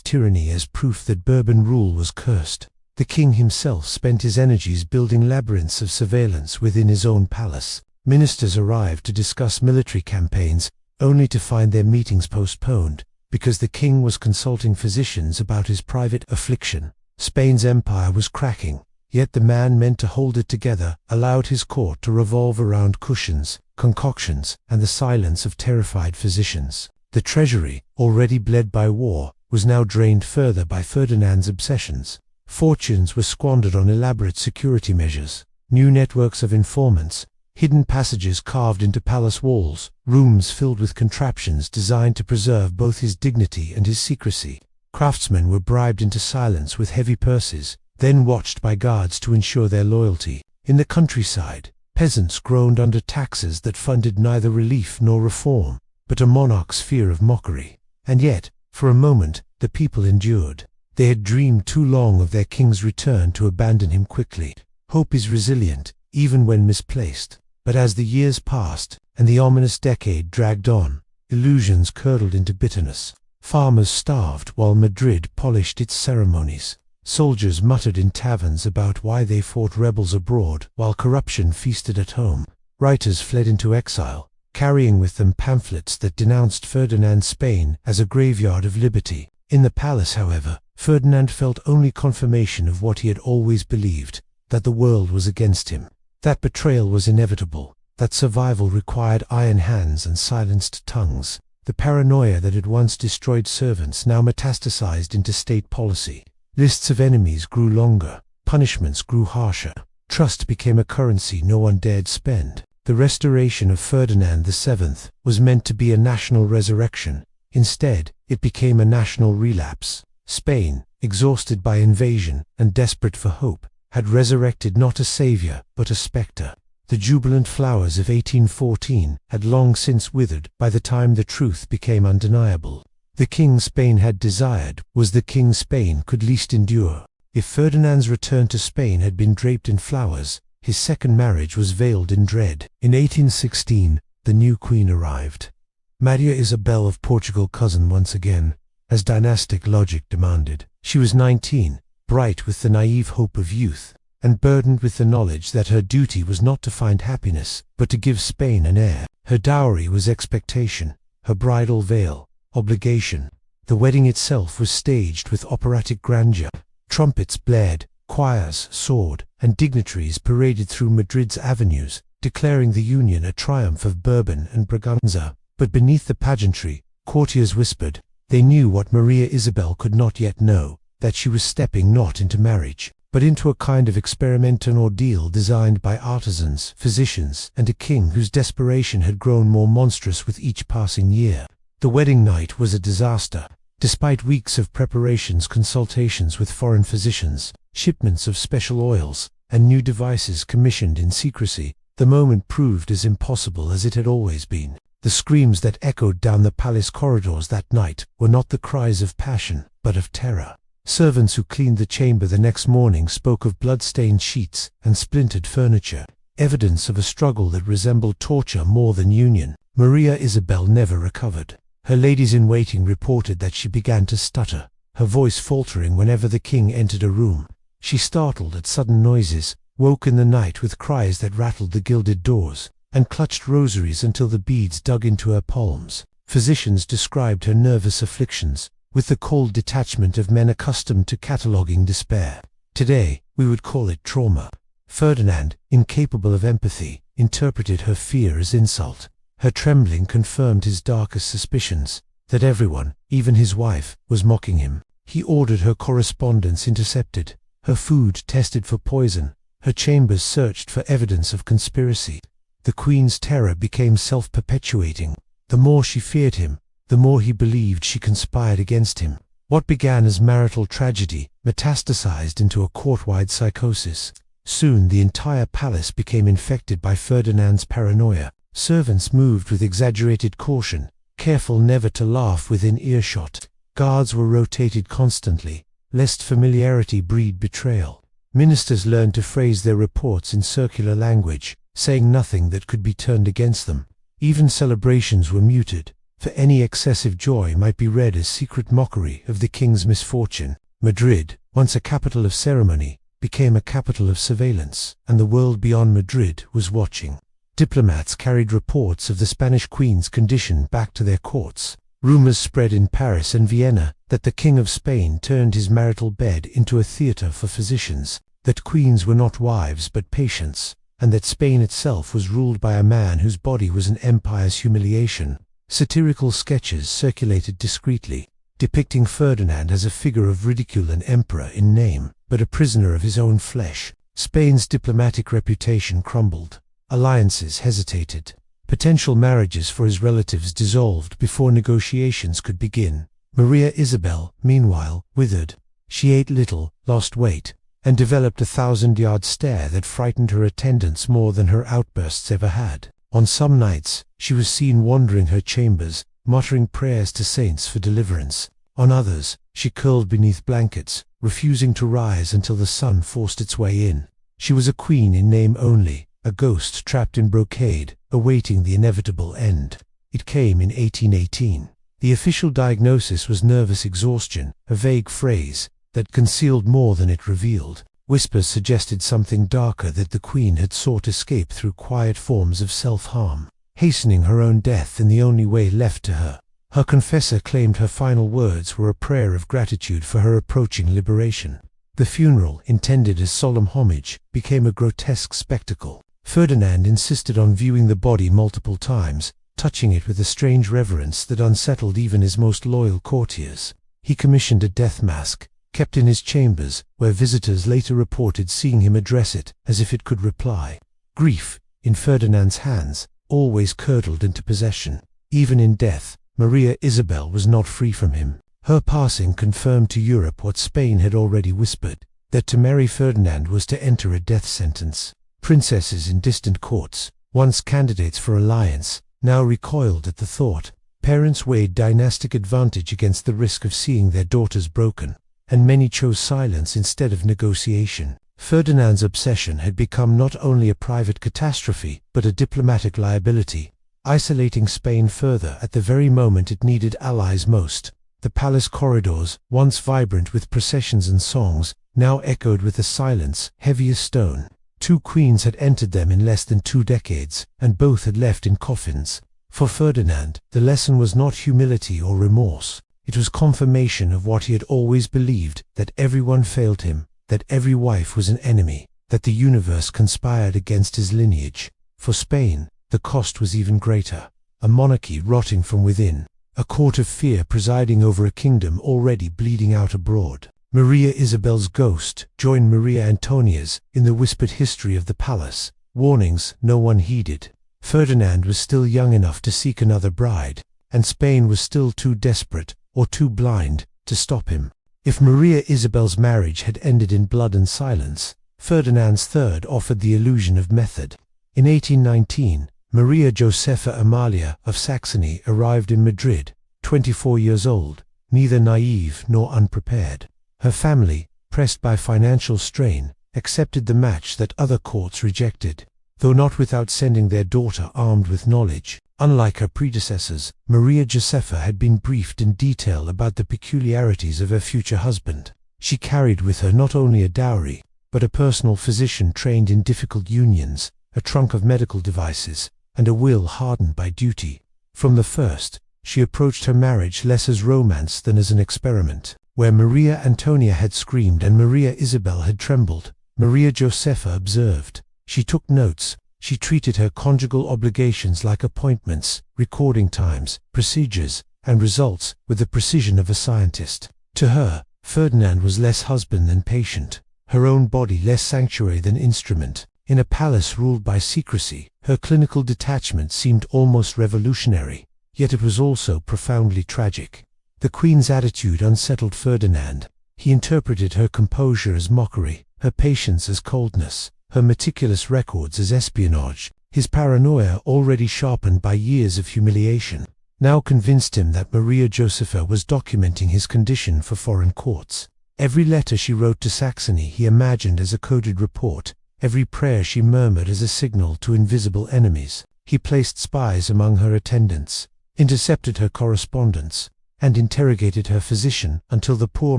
S1: tyranny as proof that Bourbon rule was cursed, the king himself spent his energies building labyrinths of surveillance within his own palace. Ministers arrived to discuss military campaigns, only to find their meetings postponed, because the king was consulting physicians about his private affliction. Spain's empire was cracking, yet the man meant to hold it together allowed his court to revolve around cushions, concoctions, and the silence of terrified physicians. The treasury, already bled by war, was now drained further by Ferdinand's obsessions. Fortunes were squandered on elaborate security measures, new networks of informants, hidden passages carved into palace walls, rooms filled with contraptions designed to preserve both his dignity and his secrecy. Craftsmen were bribed into silence with heavy purses, then watched by guards to ensure their loyalty. In the countryside, peasants groaned under taxes that funded neither relief nor reform, but a monarch's fear of mockery. And yet, for a moment, the people endured. They had dreamed too long of their king's return to abandon him quickly. Hope is resilient, even when misplaced. But as the years passed, and the ominous decade dragged on, illusions curdled into bitterness. Farmers starved while Madrid polished its ceremonies. Soldiers muttered in taverns about why they fought rebels abroad while corruption feasted at home. Writers fled into exile, carrying with them pamphlets that denounced Ferdinand's Spain as a graveyard of liberty. In the palace, however, Ferdinand felt only confirmation of what he had always believed, that the world was against him. That betrayal was inevitable, that survival required iron hands and silenced tongues. The paranoia that had once destroyed servants now metastasized into state policy. Lists of enemies grew longer, punishments grew harsher. Trust became a currency no one dared spend. The restoration of Ferdinand VII was meant to be a national resurrection. Instead, it became a national relapse. Spain, exhausted by invasion and desperate for hope, had resurrected not a savior, but a spectre. The jubilant flowers of 1814 had long since withered by the time the truth became undeniable. The king Spain had desired was the king Spain could least endure. If Ferdinand's return to Spain had been draped in flowers, his second marriage was veiled in dread. In 1816, the new queen arrived. Maria Isabel of Portugal, cousin once again, as dynastic logic demanded. She was 19, bright with the naive hope of youth, and burdened with the knowledge that her duty was not to find happiness, but to give Spain an heir. Her dowry was expectation, her bridal veil, obligation. The wedding itself was staged with operatic grandeur. Trumpets blared, choirs soared, and dignitaries paraded through Madrid's avenues, declaring the union a triumph of Bourbon and Braganza. But beneath the pageantry, courtiers whispered. They knew what Maria Isabel could not yet know, that she was stepping not into marriage, but into a kind of experimental ordeal designed by artisans, physicians, and a king whose desperation had grown more monstrous with each passing year. The wedding night was a disaster. Despite weeks of preparations, consultations with foreign physicians, shipments of special oils, and new devices commissioned in secrecy, the moment proved as impossible as it had always been. The screams that echoed down the palace corridors that night were not the cries of passion, but of terror. Servants who cleaned the chamber the next morning spoke of blood-stained sheets and splintered furniture, evidence of a struggle that resembled torture more than union. Maria Isabel never recovered. Her ladies-in-waiting reported that she began to stutter, her voice faltering whenever the king entered a room. She startled at sudden noises, woke in the night with cries that rattled the gilded doors, and clutched rosaries until the beads dug into her palms. Physicians described her nervous afflictions with the cold detachment of men accustomed to cataloguing despair. Today, we would call it trauma. Ferdinand, incapable of empathy, interpreted her fear as insult. Her trembling confirmed his darkest suspicions, that everyone, even his wife, was mocking him. He ordered her correspondence intercepted, her food tested for poison, her chambers searched for evidence of conspiracy. The queen's terror became self-perpetuating. The more she feared him, the more he believed she conspired against him. What began as marital tragedy metastasized into a court-wide psychosis. Soon the entire palace became infected by Ferdinand's paranoia. Servants moved with exaggerated caution, careful never to laugh within earshot. Guards were rotated constantly, lest familiarity breed betrayal. Ministers learned to phrase their reports in circular language, saying nothing that could be turned against them. Even celebrations were muted, for any excessive joy might be read as secret mockery of the king's misfortune. Madrid, once a capital of ceremony, became a capital of surveillance, and the world beyond Madrid was watching. Diplomats carried reports of the Spanish queen's condition back to their courts. Rumors spread in Paris and Vienna that the King of Spain turned his marital bed into a theater for physicians, that queens were not wives but patients, and that Spain itself was ruled by a man whose body was an empire's humiliation. Satirical sketches circulated discreetly, depicting Ferdinand as a figure of ridicule, an emperor in name, but a prisoner of his own flesh. Spain's diplomatic reputation crumbled. Alliances hesitated. Potential marriages for his relatives dissolved before negotiations could begin. Maria Isabel, meanwhile, withered. She ate little, lost weight, and developed a 1,000-yard stare that frightened her attendants more than her outbursts ever had. On some nights, she was seen wandering her chambers, muttering prayers to saints for deliverance. On others, she curled beneath blankets, refusing to rise until the sun forced its way in. She was a queen in name only, a ghost trapped in brocade, awaiting the inevitable end. It came in 1818. The official diagnosis was nervous exhaustion, a vague phrase that concealed more than it revealed. Whispers suggested something darker, that the queen had sought escape through quiet forms of self-harm, hastening her own death in the only way left to her. Her confessor claimed her final words were a prayer of gratitude for her approaching liberation. The funeral, intended as solemn homage, became a grotesque spectacle. Ferdinand insisted on viewing the body multiple times, touching it with a strange reverence that unsettled even his most loyal courtiers. He commissioned a death mask, kept in his chambers, where visitors later reported seeing him address it as if it could reply. Grief, in Ferdinand's hands, always curdled into possession. Even in death, Maria Isabel was not free from him. Her passing confirmed to Europe what Spain had already whispered, that to marry Ferdinand was to enter a death sentence. Princesses in distant courts, once candidates for alliance, now recoiled at the thought. Parents weighed dynastic advantage against the risk of seeing their daughters broken, and many chose silence instead of negotiation. Ferdinand's obsession had become not only a private catastrophe, but a diplomatic liability, isolating Spain further at the very moment it needed allies most. The palace corridors, once vibrant with processions and songs, now echoed with a silence heavy as stone. 2 queens had entered them in less than 2 decades, and both had left in coffins. For Ferdinand, the lesson was not humility or remorse. It was confirmation of what he had always believed, that everyone failed him, that every wife was an enemy, that the universe conspired against his lineage. For Spain, the cost was even greater. A monarchy rotting from within, a court of fear presiding over a kingdom already bleeding out abroad. Maria Isabel's ghost joined Maria Antonia's in the whispered history of the palace. Warnings no one heeded. Ferdinand was still young enough to seek another bride, and Spain was still too desperate, or too blind, to stop him. If Maria Isabel's marriage had ended in blood and silence, Ferdinand's third offered the illusion of method. In 1819, Maria Josepha Amalia of Saxony arrived in Madrid, 24 years old, neither naive nor unprepared. Her family, pressed by financial strain, accepted the match that other courts rejected, though not without sending their daughter armed with knowledge. Unlike her predecessors, Maria Josepha had been briefed in detail about the peculiarities of her future husband. She carried with her not only a dowry, but a personal physician trained in difficult unions, a trunk of medical devices, and a will hardened by duty. From the first, she approached her marriage less as romance than as an experiment. Where Maria Antonia had screamed and Maria Isabel had trembled, Maria Josepha observed. She took notes. She treated her conjugal obligations like appointments, recording times, procedures, and results with the precision of a scientist. To her, Ferdinand was less husband than patient, her own body less sanctuary than instrument. In a palace ruled by secrecy, her clinical detachment seemed almost revolutionary, yet it was also profoundly tragic. The Queen's attitude unsettled Ferdinand. He interpreted her composure as mockery, her patience as coldness, her meticulous records as espionage. His paranoia, already sharpened by years of humiliation, now convinced him that Maria Josepha was documenting his condition for foreign courts. Every letter she wrote to Saxony he imagined as a coded report, every prayer she murmured as a signal to invisible enemies. He placed spies among her attendants, intercepted her correspondence, and interrogated her physician until the poor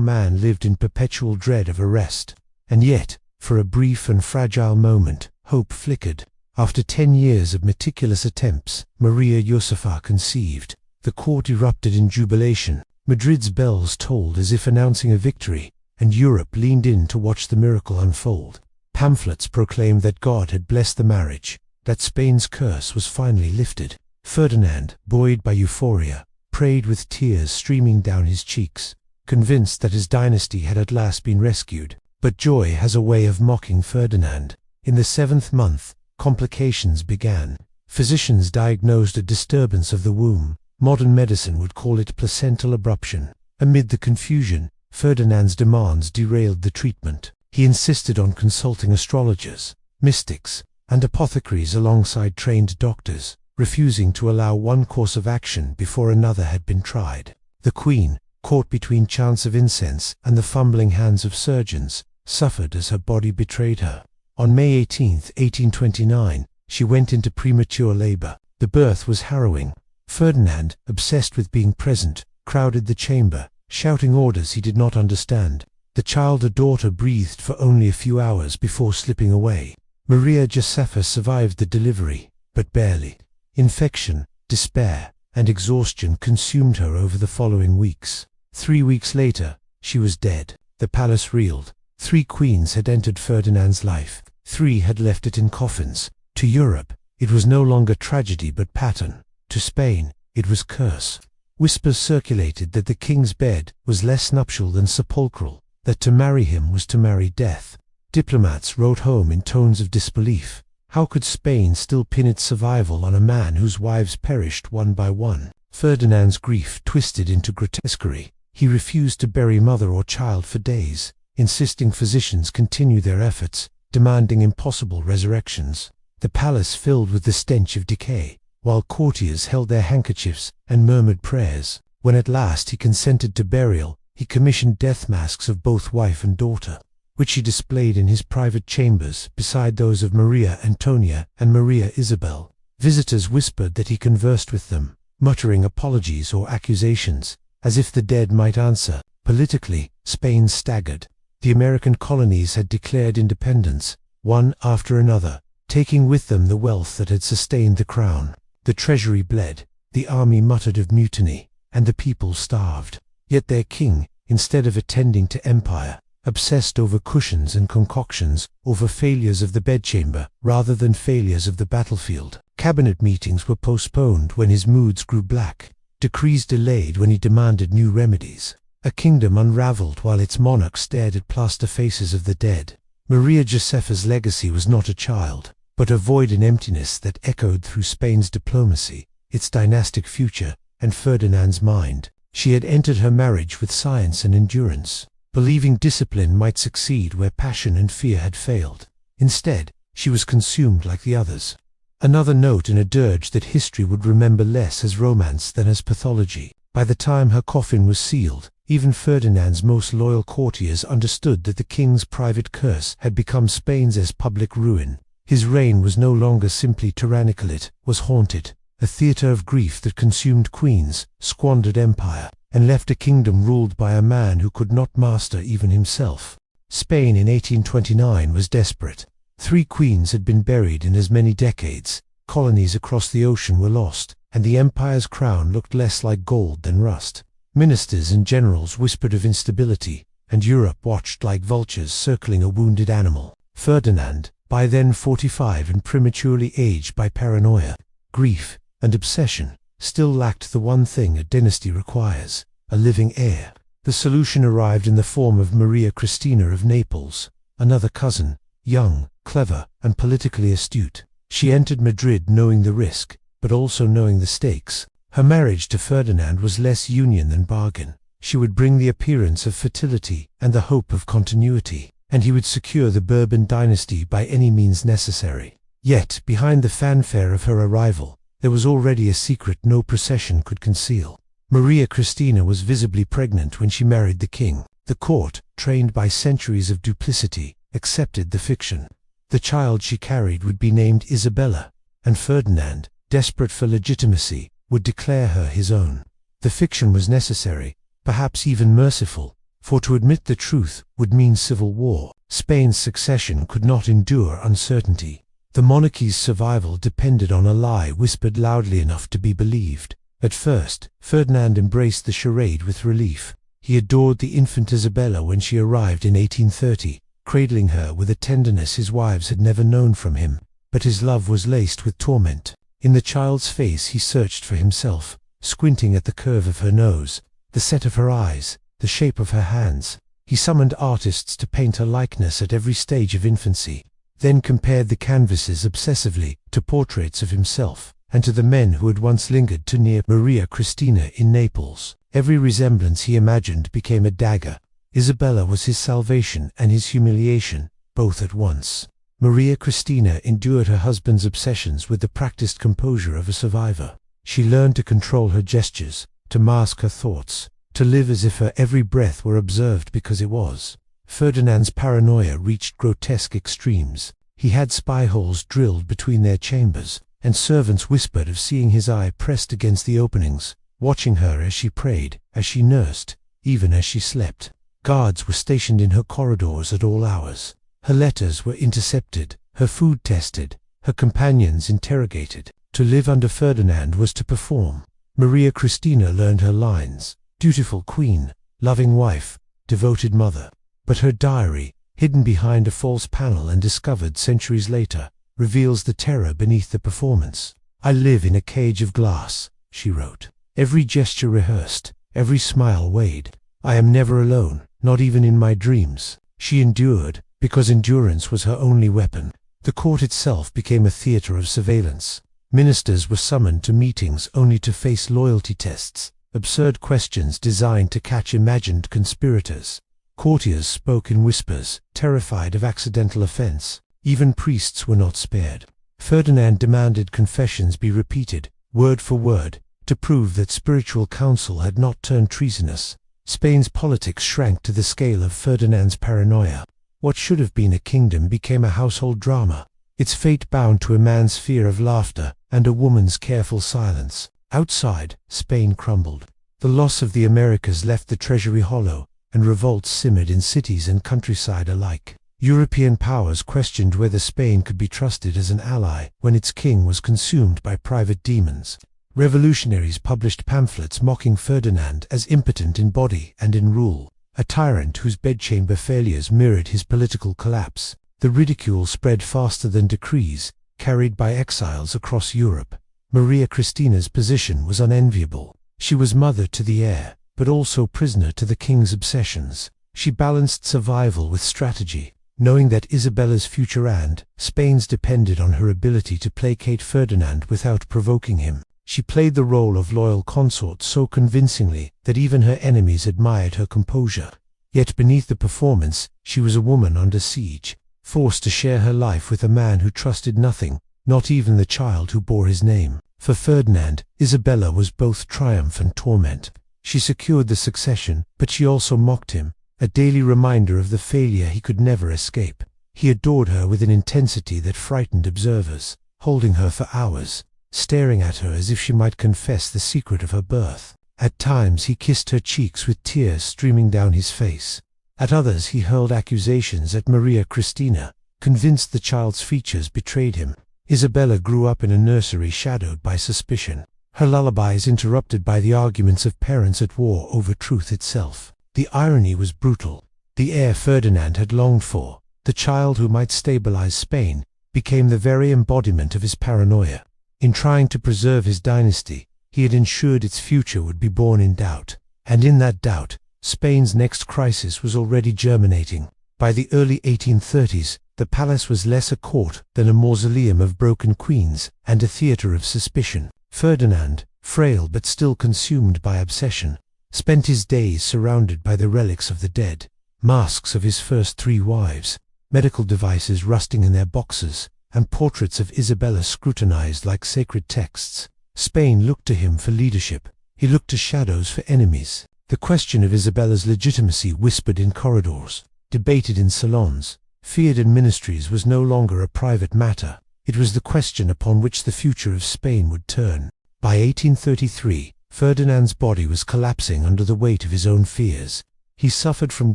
S1: man lived in perpetual dread of arrest. And yet, for a brief and fragile moment, hope flickered. After 10 years of meticulous attempts, Maria Josefa conceived. The court erupted in jubilation. Madrid's bells tolled as if announcing a victory, and Europe leaned in to watch the miracle unfold. Pamphlets proclaimed that God had blessed the marriage, that Spain's curse was finally lifted. Ferdinand, buoyed by euphoria, prayed with tears streaming down his cheeks, convinced that his dynasty had at last been rescued. But joy has a way of mocking Ferdinand. In the 7th month, complications began. Physicians diagnosed a disturbance of the womb. Modern medicine would call it placental abruption. Amid the confusion, Ferdinand's demands derailed the treatment. He insisted on consulting astrologers, mystics, and apothecaries alongside trained doctors, refusing to allow one course of action before another had been tried. The Queen, caught between chants of incense and the fumbling hands of surgeons, suffered as her body betrayed her. On May 18, 1829, she went into premature labor. The birth was harrowing. Ferdinand, obsessed with being present, crowded the chamber, shouting orders he did not understand. The child, a daughter, breathed for only a few hours before slipping away. Maria Josefa survived the delivery, but barely. Infection, despair, and exhaustion consumed her over the following weeks. 3 weeks later, she was dead. The palace reeled. 3 queens had entered Ferdinand's life. 3 had left it in coffins. To Europe, it was no longer tragedy but pattern. To Spain, it was curse. Whispers circulated that the king's bed was less nuptial than sepulchral, that to marry him was to marry death. Diplomats wrote home in tones of disbelief. How could Spain still pin its survival on a man whose wives perished one by one? Ferdinand's grief twisted into grotesquerie. He refused to bury mother or child for days, insisting physicians continue their efforts, demanding impossible resurrections. The palace filled with the stench of decay, while courtiers held their handkerchiefs and murmured prayers. When at last he consented to burial, he commissioned death masks of both wife and daughter, which he displayed in his private chambers beside those of Maria Antonia and Maria Isabel. Visitors whispered that he conversed with them, muttering apologies or accusations, as if the dead might answer. Politically, Spain staggered. The American colonies had declared independence, one after another, taking with them the wealth that had sustained the crown. The treasury bled, the army muttered of mutiny, and the people starved. Yet their king, instead of attending to empire, obsessed over cushions and concoctions, over failures of the bedchamber rather than failures of the battlefield. Cabinet meetings were postponed when his moods grew black, decrees delayed when he demanded new remedies. A kingdom unraveled while its monarch stared at plaster faces of the dead. Maria Josefa's legacy was not a child, but a void and emptiness that echoed through Spain's diplomacy, its dynastic future, and Ferdinand's mind. She had entered her marriage with science and endurance, believing discipline might succeed where passion and fear had failed. Instead, she was consumed like the others. Another note in a dirge that history would remember less as romance than as pathology. By the time her coffin was sealed, even Ferdinand's most loyal courtiers understood that the king's private curse had become Spain's public ruin. His reign was no longer simply tyrannical, it was haunted, a theatre of grief that consumed queens, squandered empire, and left a kingdom ruled by a man who could not master even himself. Spain in 1829 was desperate. 3 queens had been buried in as many decades, colonies across the ocean were lost, and the empire's crown looked less like gold than rust. Ministers and generals whispered of instability, and Europe watched like vultures circling a wounded animal. Ferdinand, by then 45 and prematurely aged by paranoia, grief, and obsession, still lacked the one thing a dynasty requires: a living heir. The solution arrived in the form of Maria Cristina of Naples, another cousin, young, clever, and politically astute. She entered Madrid knowing the risk, but also knowing the stakes. Her marriage to Ferdinand was less union than bargain. She would bring the appearance of fertility and the hope of continuity, and he would secure the Bourbon dynasty by any means necessary. Yet, behind the fanfare of her arrival, there was already a secret no procession could conceal. Maria Cristina was visibly pregnant when she married the king. The court, trained by centuries of duplicity, accepted the fiction. The child she carried would be named Isabella, and Ferdinand, desperate for legitimacy, would declare her his own. The fiction was necessary, perhaps even merciful, for to admit the truth would mean civil war. Spain's succession could not endure uncertainty. The monarchy's survival depended on a lie whispered loudly enough to be believed. At first, Ferdinand embraced the charade with relief. He adored the infant Isabella when she arrived in 1830, cradling her with a tenderness his wives had never known from him. But his love was laced with torment. In the child's face he searched for himself, squinting at the curve of her nose, the set of her eyes, the shape of her hands. He summoned artists to paint her likeness at every stage of infancy, then compared the canvases obsessively to portraits of himself, and to the men who had once lingered too near Maria Cristina in Naples. Every resemblance he imagined became a dagger. Isabella was his salvation and his humiliation, both at once. Maria Cristina endured her husband's obsessions with the practiced composure of a survivor. She learned to control her gestures, to mask her thoughts, to live as if her every breath were observed because it was. Ferdinand's paranoia reached grotesque extremes. He had spy holes drilled between their chambers, and servants whispered of seeing his eye pressed against the openings, watching her as she prayed, as she nursed, even as she slept. Guards were stationed in her corridors at all hours. Her letters were intercepted, her food tested, her companions interrogated. To live under Ferdinand was to perform. Maria Cristina learned her lines: dutiful queen, loving wife, devoted mother. But her diary, hidden behind a false panel and discovered centuries later, reveals the terror beneath the performance. "I live in a cage of glass," she wrote. "Every gesture rehearsed, every smile weighed. I am never alone, not even in my dreams." She endured, because endurance was her only weapon. The court itself became a theater of surveillance. Ministers were summoned to meetings only to face loyalty tests, absurd questions designed to catch imagined conspirators. Courtiers spoke in whispers, terrified of accidental offense. Even priests were not spared. Ferdinand demanded confessions be repeated, word for word, to prove that spiritual counsel had not turned treasonous. Spain's politics shrank to the scale of Ferdinand's paranoia. What should have been a kingdom became a household drama, its fate bound to a man's fear of laughter and a woman's careful silence. Outside, Spain crumbled. The loss of the Americas left the treasury hollow, and revolts simmered in cities and countryside alike. European powers questioned whether Spain could be trusted as an ally when its king was consumed by private demons. Revolutionaries published pamphlets mocking Ferdinand as impotent in body and in rule, a tyrant whose bedchamber failures mirrored his political collapse. The ridicule spread faster than decrees, carried by exiles across Europe. Maria Cristina's position was unenviable. She was mother to the heir, but also prisoner to the king's obsessions. She balanced survival with strategy, knowing that Isabella's future and Spain's depended on her ability to placate Ferdinand without provoking him. She played the role of loyal consort so convincingly that even her enemies admired her composure. Yet beneath the performance, she was a woman under siege, forced to share her life with a man who trusted nothing, not even the child who bore his name. For Ferdinand, Isabella was both triumph and torment. She secured the succession, but she also mocked him, a daily reminder of the failure he could never escape. He adored her with an intensity that frightened observers, holding her for hours, staring at her as if she might confess the secret of her birth. At times he kissed her cheeks with tears streaming down his face. At others he hurled accusations at Maria Cristina, convinced the child's features betrayed him. Isabella grew up in a nursery shadowed by suspicion, her lullabies interrupted by the arguments of parents at war over truth itself. The irony was brutal. The heir Ferdinand had longed for, the child who might stabilize Spain, became the very embodiment of his paranoia. In trying to preserve his dynasty, he had ensured its future would be born in doubt. And in that doubt, Spain's next crisis was already germinating. By the early 1830s, the palace was less a court than a mausoleum of broken queens and a theater of suspicion. Ferdinand, frail but still consumed by obsession, spent his days surrounded by the relics of the dead, masks of his first 3 wives, medical devices rusting in their boxes, and portraits of Isabella scrutinized like sacred texts. Spain looked to him for leadership. He looked to shadows for enemies. The question of Isabella's legitimacy, whispered in corridors, debated in salons, feared in ministries, was no longer a private matter. It was the question upon which the future of Spain would turn. By 1833, Ferdinand's body was collapsing under the weight of his own fears. He suffered from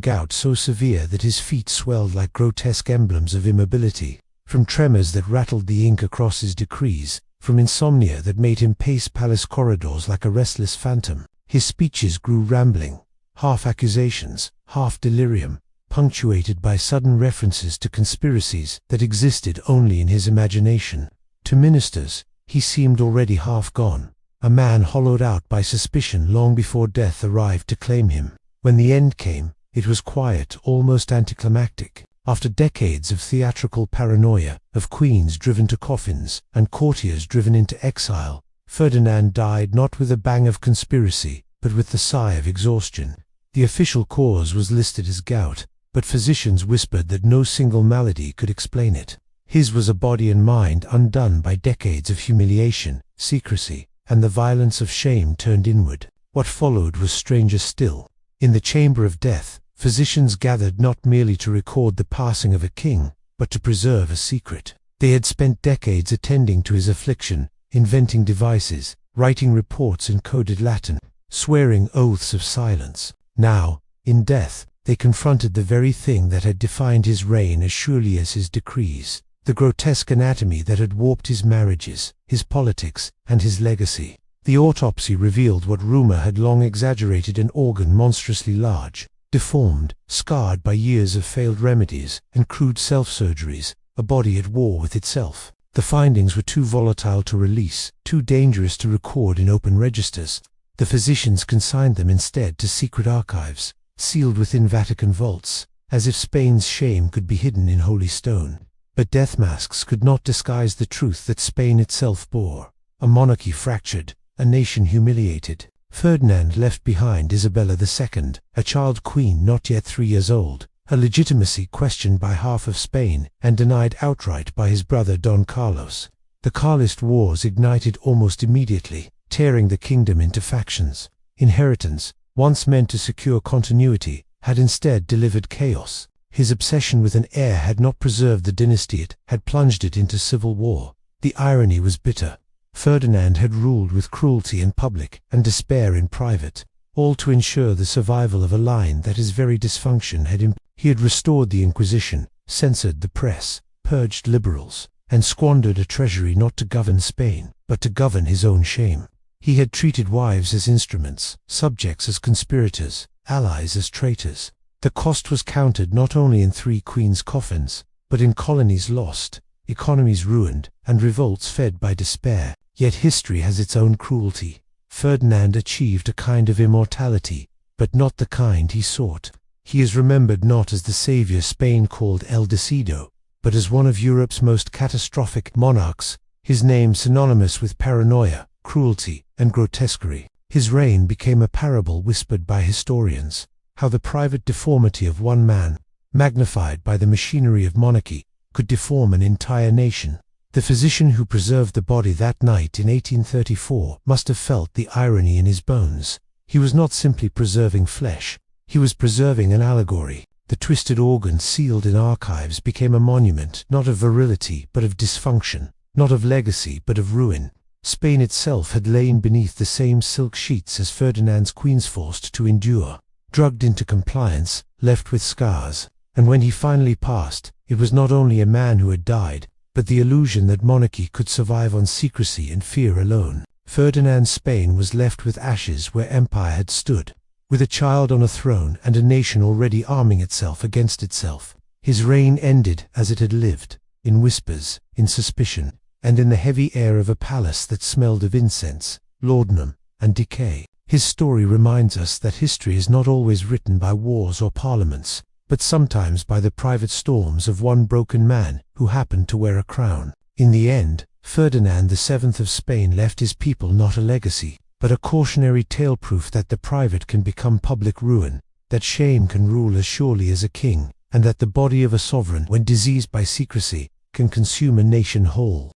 S1: gout so severe that his feet swelled like grotesque emblems of immobility, from tremors that rattled the ink across his decrees, from insomnia that made him pace palace corridors like a restless phantom. His speeches grew rambling, half accusations, half delirium, punctuated by sudden references to conspiracies that existed only in his imagination. To ministers, he seemed already half gone, a man hollowed out by suspicion long before death arrived to claim him. When the end came, it was quiet, almost anticlimactic. After decades of theatrical paranoia, of queens driven to coffins, and courtiers driven into exile, Ferdinand died not with a bang of conspiracy, but with the sigh of exhaustion. The official cause was listed as gout, but physicians whispered that no single malady could explain it. His was a body and mind undone by decades of humiliation, secrecy, and the violence of shame turned inward. What followed was stranger still. In the chamber of death, physicians gathered not merely to record the passing of a king, but to preserve a secret. They had spent decades attending to his affliction, inventing devices, writing reports in coded Latin, swearing oaths of silence. Now, in death, they confronted the very thing that had defined his reign as surely as his decrees, the grotesque anatomy that had warped his marriages, his politics, and his legacy. The autopsy revealed what rumor had long exaggerated: an organ monstrously large, deformed, scarred by years of failed remedies and crude self-surgeries, a body at war with itself. The findings were too volatile to release, too dangerous to record in open registers. The physicians consigned them instead to secret archives, sealed within Vatican vaults, as if Spain's shame could be hidden in holy stone. But death masks could not disguise the truth that Spain itself bore. A monarchy fractured, a nation humiliated. Ferdinand left behind Isabella II, a child queen not yet 3 years old, her legitimacy questioned by half of Spain and denied outright by his brother Don Carlos. The Carlist Wars ignited almost immediately, tearing the kingdom into factions. Inheritance, once meant to secure continuity, had instead delivered chaos. His obsession with an heir had not preserved the dynasty, it had plunged it into civil war. The irony was bitter. Ferdinand had ruled with cruelty in public and despair in private, all to ensure the survival of a line that his very dysfunction had He had restored the Inquisition, censored the press, purged liberals, and squandered a treasury not to govern Spain, but to govern his own shame. He had treated wives as instruments, subjects as conspirators, allies as traitors. The cost was counted not only in 3 queens' coffins, but in colonies lost, economies ruined, and revolts fed by despair. Yet history has its own cruelty. Ferdinand achieved a kind of immortality, but not the kind he sought. He is remembered not as the savior Spain called El Deseado, but as one of Europe's most catastrophic monarchs, his name synonymous with paranoia, cruelty, and grotesquerie. His reign became a parable whispered by historians, how the private deformity of one man, magnified by the machinery of monarchy, could deform an entire nation. The physician who preserved the body that night in 1834 must have felt the irony in his bones. He was not simply preserving flesh, he was preserving an allegory. The twisted organ sealed in archives became a monument not of virility but of dysfunction, not of legacy but of ruin. Spain itself had lain beneath the same silk sheets as Ferdinand's queens, forced to endure, drugged into compliance, left with scars. And when he finally passed, it was not only a man who had died, but the illusion that monarchy could survive on secrecy and fear alone. Ferdinand's Spain was left with ashes where empire had stood, with a child on a throne and a nation already arming itself against itself. His reign ended as it had lived, in whispers, in suspicion, and in the heavy air of a palace that smelled of incense, laudanum, and decay. His story reminds us that history is not always written by wars or parliaments, but sometimes by the private storms of one broken man who happened to wear a crown. In the end, Ferdinand VII of Spain left his people not a legacy, but a cautionary tale, proof that the private can become public ruin, that shame can rule as surely as a king, and that the body of a sovereign, when diseased by secrecy, can consume a nation whole.